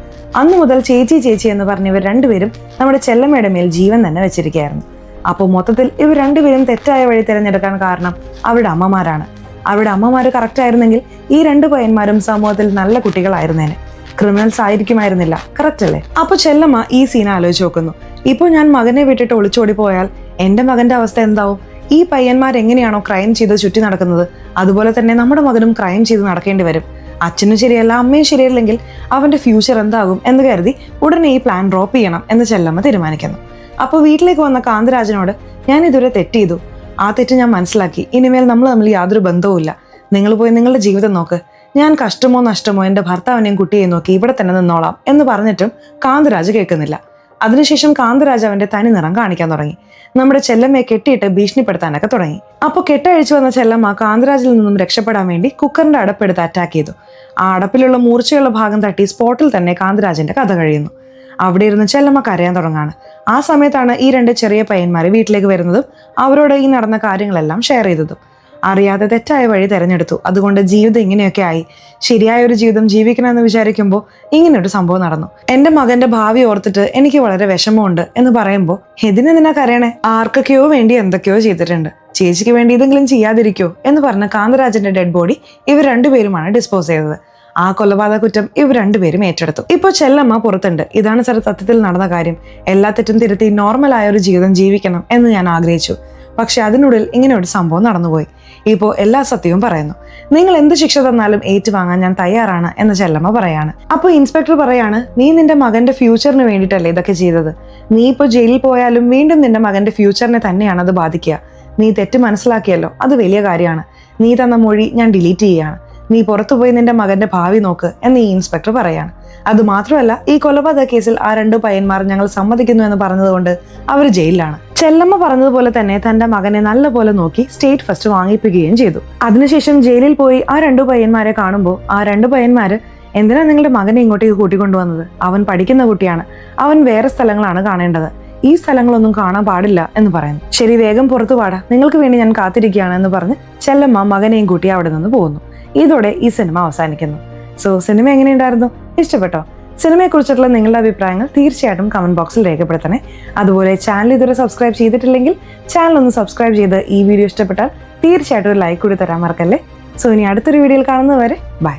അന്നു മുതൽ ചേച്ചി ചേച്ചി എന്ന് പറഞ്ഞവർ രണ്ടുപേരും നമ്മുടെ ചെല്ലമ്മയുടെ മേൽ ജീവൻ തന്നെ വെച്ചിരിക്കുകയായിരുന്നു. അപ്പോൾ മൊത്തത്തിൽ ഇവർ രണ്ടുപേരും തെറ്റായ വഴി തിരഞ്ഞെടുക്കാൻ കാരണം അവരുടെ അമ്മമാരാണ്. അവരുടെ അമ്മമാര് കറക്റ്റ് ആയിരുന്നെങ്കിൽ ഈ രണ്ടു പയ്യന്മാരും സമൂഹത്തിൽ നല്ല കുട്ടികളായിരുന്നേനെ, ക്രിമിനൽസ് ആയിരിക്കുമായിരുന്നില്ല. കറക്റ്റ് അല്ലേ? അപ്പൊ ചെല്ലമ്മ ഈ സീൻ ആലോചിച്ച് നോക്കുന്നു. ഇപ്പോൾ ഞാൻ മകനെ വിട്ടിട്ട് ഒളിച്ചോടി പോയാൽ എന്റെ മകന്റെ അവസ്ഥ എന്താവും? ഈ പയ്യന്മാർ എങ്ങനെയാണോ ക്രൈം ചെയ്ത് ചുറ്റി നടക്കുന്നത്, അതുപോലെ തന്നെ നമ്മുടെ മകനും ക്രൈം ചെയ്ത് നടക്കേണ്ടി വരും. അച്ഛനും ശരിയല്ല, അമ്മയും ശരിയല്ലെങ്കിൽ അവന്റെ ഫ്യൂച്ചർ എന്താകും എന്ന് കരുതി ഉടനെ ഈ പ്ലാൻ ഡ്രോപ്പ് ചെയ്യണം എന്ന് ചെല്ലമ്മ തീരുമാനിക്കുന്നു. അപ്പോൾ വീട്ടിലേക്ക് വന്ന കാന്തരാജനോട്, ഞാൻ ഇതുവരെ തെറ്റ് ചെയ്തു, ആ തെറ്റ് ഞാൻ മനസ്സിലാക്കി, ഇനിമേൽ നമ്മൾ തമ്മിൽ യാതൊരു ബന്ധവുമില്ല, നിങ്ങൾ പോയി നിങ്ങളുടെ ജീവിതം നോക്ക്, ഞാൻ കഷ്ടമോ നഷ്ടമോ എൻ്റെ ഭർത്താവിനെയും കുട്ടിയെയും നോക്കി ഇവിടെ തന്നെ നിന്നോളാം എന്ന് പറഞ്ഞിട്ടും കാന്തരാജ് കേൾക്കുന്നില്ല. അതിനുശേഷം കാന്തരാജ് അവന്റെ തനി നിറം കാണിക്കാൻ തുടങ്ങി. നമ്മുടെ ചെല്ലമ്മയെ കെട്ടിയിട്ട് ഭീഷണിപ്പെടുത്താനൊക്കെ തുടങ്ങി. അപ്പോൾ കെട്ടഴിച്ചു വന്ന ചെല്ലമ്മ കാന്തരാജിൽ നിന്നും രക്ഷപ്പെടാൻ വേണ്ടി കുക്കറിന്റെ അടപ്പെടുത്ത് അറ്റാക്ക് ചെയ്തു. ആ അടപ്പിലുള്ള മൂർച്ചയുള്ള ഭാഗം തട്ടി സ്പോട്ടിൽ തന്നെ കാന്തരാജിന്റെ കഥ കഴിയുന്നു. അവിടെ ഇരുന്ന് ചെല്ലമ്മ കരയാൻ തുടങ്ങാണ്. ആ സമയത്താണ് ഈ രണ്ട് ചെറിയ പയ്യന്മാർ വീട്ടിലേക്ക് വരുന്നതും അവരോട് ഈ നടന്ന കാര്യങ്ങളെല്ലാം ഷെയർ ചെയ്തതും. അറിയാതെ തെറ്റായ വഴി തിരഞ്ഞെടുത്തു, അതുകൊണ്ട് ജീവിതം ഇങ്ങനെയൊക്കെ ആയി, ശരിയായ ഒരു ജീവിതം ജീവിക്കണമെന്ന് വിചാരിക്കുമ്പോൾ ഇങ്ങനൊരു സംഭവം നടന്നു. എന്റെ മകന്റെ ഭാവി ഓർത്തിട്ട് എനിക്ക് വളരെ വിഷമമുണ്ട് എന്ന് പറയുമ്പോൾ, ഇതിനെന്തിനാ കരയണേ, ആർക്കൊക്കെയോ വേണ്ടി എന്തൊക്കെയോ ചെയ്തിട്ടുണ്ട്, ചേച്ചിക്ക് വേണ്ടി ഇതെങ്കിലും ചെയ്യാതിരിക്കോ എന്ന് പറഞ്ഞ കാന്തരാജന്റെ ഡെഡ് ബോഡി ഇവർ രണ്ടുപേരുമാണ് ഡിസ്പോസ് ചെയ്തത്. ആ കൊലപാതക കുറ്റം ഇവർ രണ്ടുപേരും ഏറ്റെടുത്തു. ഇപ്പോൾ ചെല്ലമ്മ പുറത്തുണ്ട്. ഇതാണ് സത്യത്തിൽ നടന്ന കാര്യം, എല്ലാ തെറ്റും തിരുത്തി നോർമലായ ഒരു ജീവിതം ജീവിക്കണം എന്ന് ഞാൻ ആഗ്രഹിച്ചു, പക്ഷെ അതിനുള്ളിൽ ഇങ്ങനെ ഒരു സംഭവം നടന്നുപോയി. ഇപ്പോൾ എല്ലാ സത്യവും പറയുന്നു, നിങ്ങൾ എന്ത് ശിക്ഷ തന്നാലും ഏറ്റുവാങ്ങാൻ ഞാൻ തയ്യാറാണ് എന്ന് ചെല്ലമ്മ പറയാണ്. അപ്പോൾ ഇൻസ്പെക്ടർ പറയാണ്, നീ നിന്റെ മകന്റെ ഫ്യൂച്ചറിന് വേണ്ടിയിട്ടല്ലേ ഇതൊക്കെ ചെയ്തത്, നീ ഇപ്പോൾ ജയിലിൽ പോയാലും വീണ്ടും നിന്റെ മകന്റെ ഫ്യൂച്ചറിനെ തന്നെയാണ് അത് ബാധിക്കുക, നീ തെറ്റ് മനസ്സിലാക്കിയല്ലോ, അത് വലിയ കാര്യമാണ്, നീ തന്ന മൊഴി ഞാൻ ഡിലീറ്റ് ചെയ്യുകയാണ്, നീ പുറത്തുപോയി നിന്റെ മകന്റെ ഭാവി നോക്ക് എന്ന് ഈ ഇൻസ്പെക്ടർ പറയാണ്. അത് മാത്രമല്ല, ഈ കൊലപാതക കേസിൽ ആ രണ്ടു പയ്യന്മാർ ഞങ്ങൾ സമ്മതിക്കുന്നു എന്ന് പറഞ്ഞതുകൊണ്ട് അവർ ജയിലിലാണ്. ചെല്ലമ്മ പറഞ്ഞതുപോലെ തന്നെ തന്റെ മകനെ നല്ലപോലെ നോക്കി സ്റ്റേറ്റ് ഫസ്റ്റ് വാങ്ങിപ്പിക്കുകയും ചെയ്തു. അതിനുശേഷം ജയിലിൽ പോയി ആ രണ്ടു പയ്യന്മാരെ കാണുമ്പോൾ ആ രണ്ടു പയ്യന്മാര്, എന്തിനാ നിങ്ങളുടെ മകനെ ഇങ്ങോട്ടേക്ക് കൂട്ടിക്കൊണ്ടുവന്നത്, അവൻ പഠിക്കുന്ന കുട്ടിയാണ്, അവൻ വേറെ സ്ഥലങ്ങളാണ് കാണേണ്ടത്, ഈ സ്ഥലങ്ങളൊന്നും കാണാൻ പാടില്ല എന്ന് പറയുന്നു. ശരി, വേഗം പുറത്തു പാടാ, നിങ്ങൾക്ക് വേണ്ടി ഞാൻ കാത്തിരിക്കുകയാണ് എന്ന് പറഞ്ഞ് ചെല്ലമ്മ മകനെയും കൂട്ടി അവിടെ നിന്ന് പോകുന്നു. ഇതോടെ ഈ സിനിമ അവസാനിക്കുന്നു. സോ സിനിമ എങ്ങനെയുണ്ടായിരുന്നു, ഇഷ്ടപ്പെട്ടോ? സിനിമയെക്കുറിച്ചിട്ടുള്ള നിങ്ങളുടെ അഭിപ്രായങ്ങൾ തീർച്ചയായിട്ടും കമന്റ് ബോക്സിൽ രേഖപ്പെടുത്തണേ. അതുപോലെ ചാനൽ ഇതുവരെ സബ്സ്ക്രൈബ് ചെയ്തിട്ടില്ലെങ്കിൽ ചാനൽ ഒന്ന് സബ്സ്ക്രൈബ് ചെയ്ത് ഈ വീഡിയോ ഇഷ്ടപ്പെട്ടാൽ തീർച്ചയായിട്ടും ഒരു ലൈക്ക് കൂടി തരാൻ മറക്കല്ലേ. സോ ഇനി അടുത്തൊരു വീഡിയോയിൽ കാണുന്നതുവരെ ബൈ.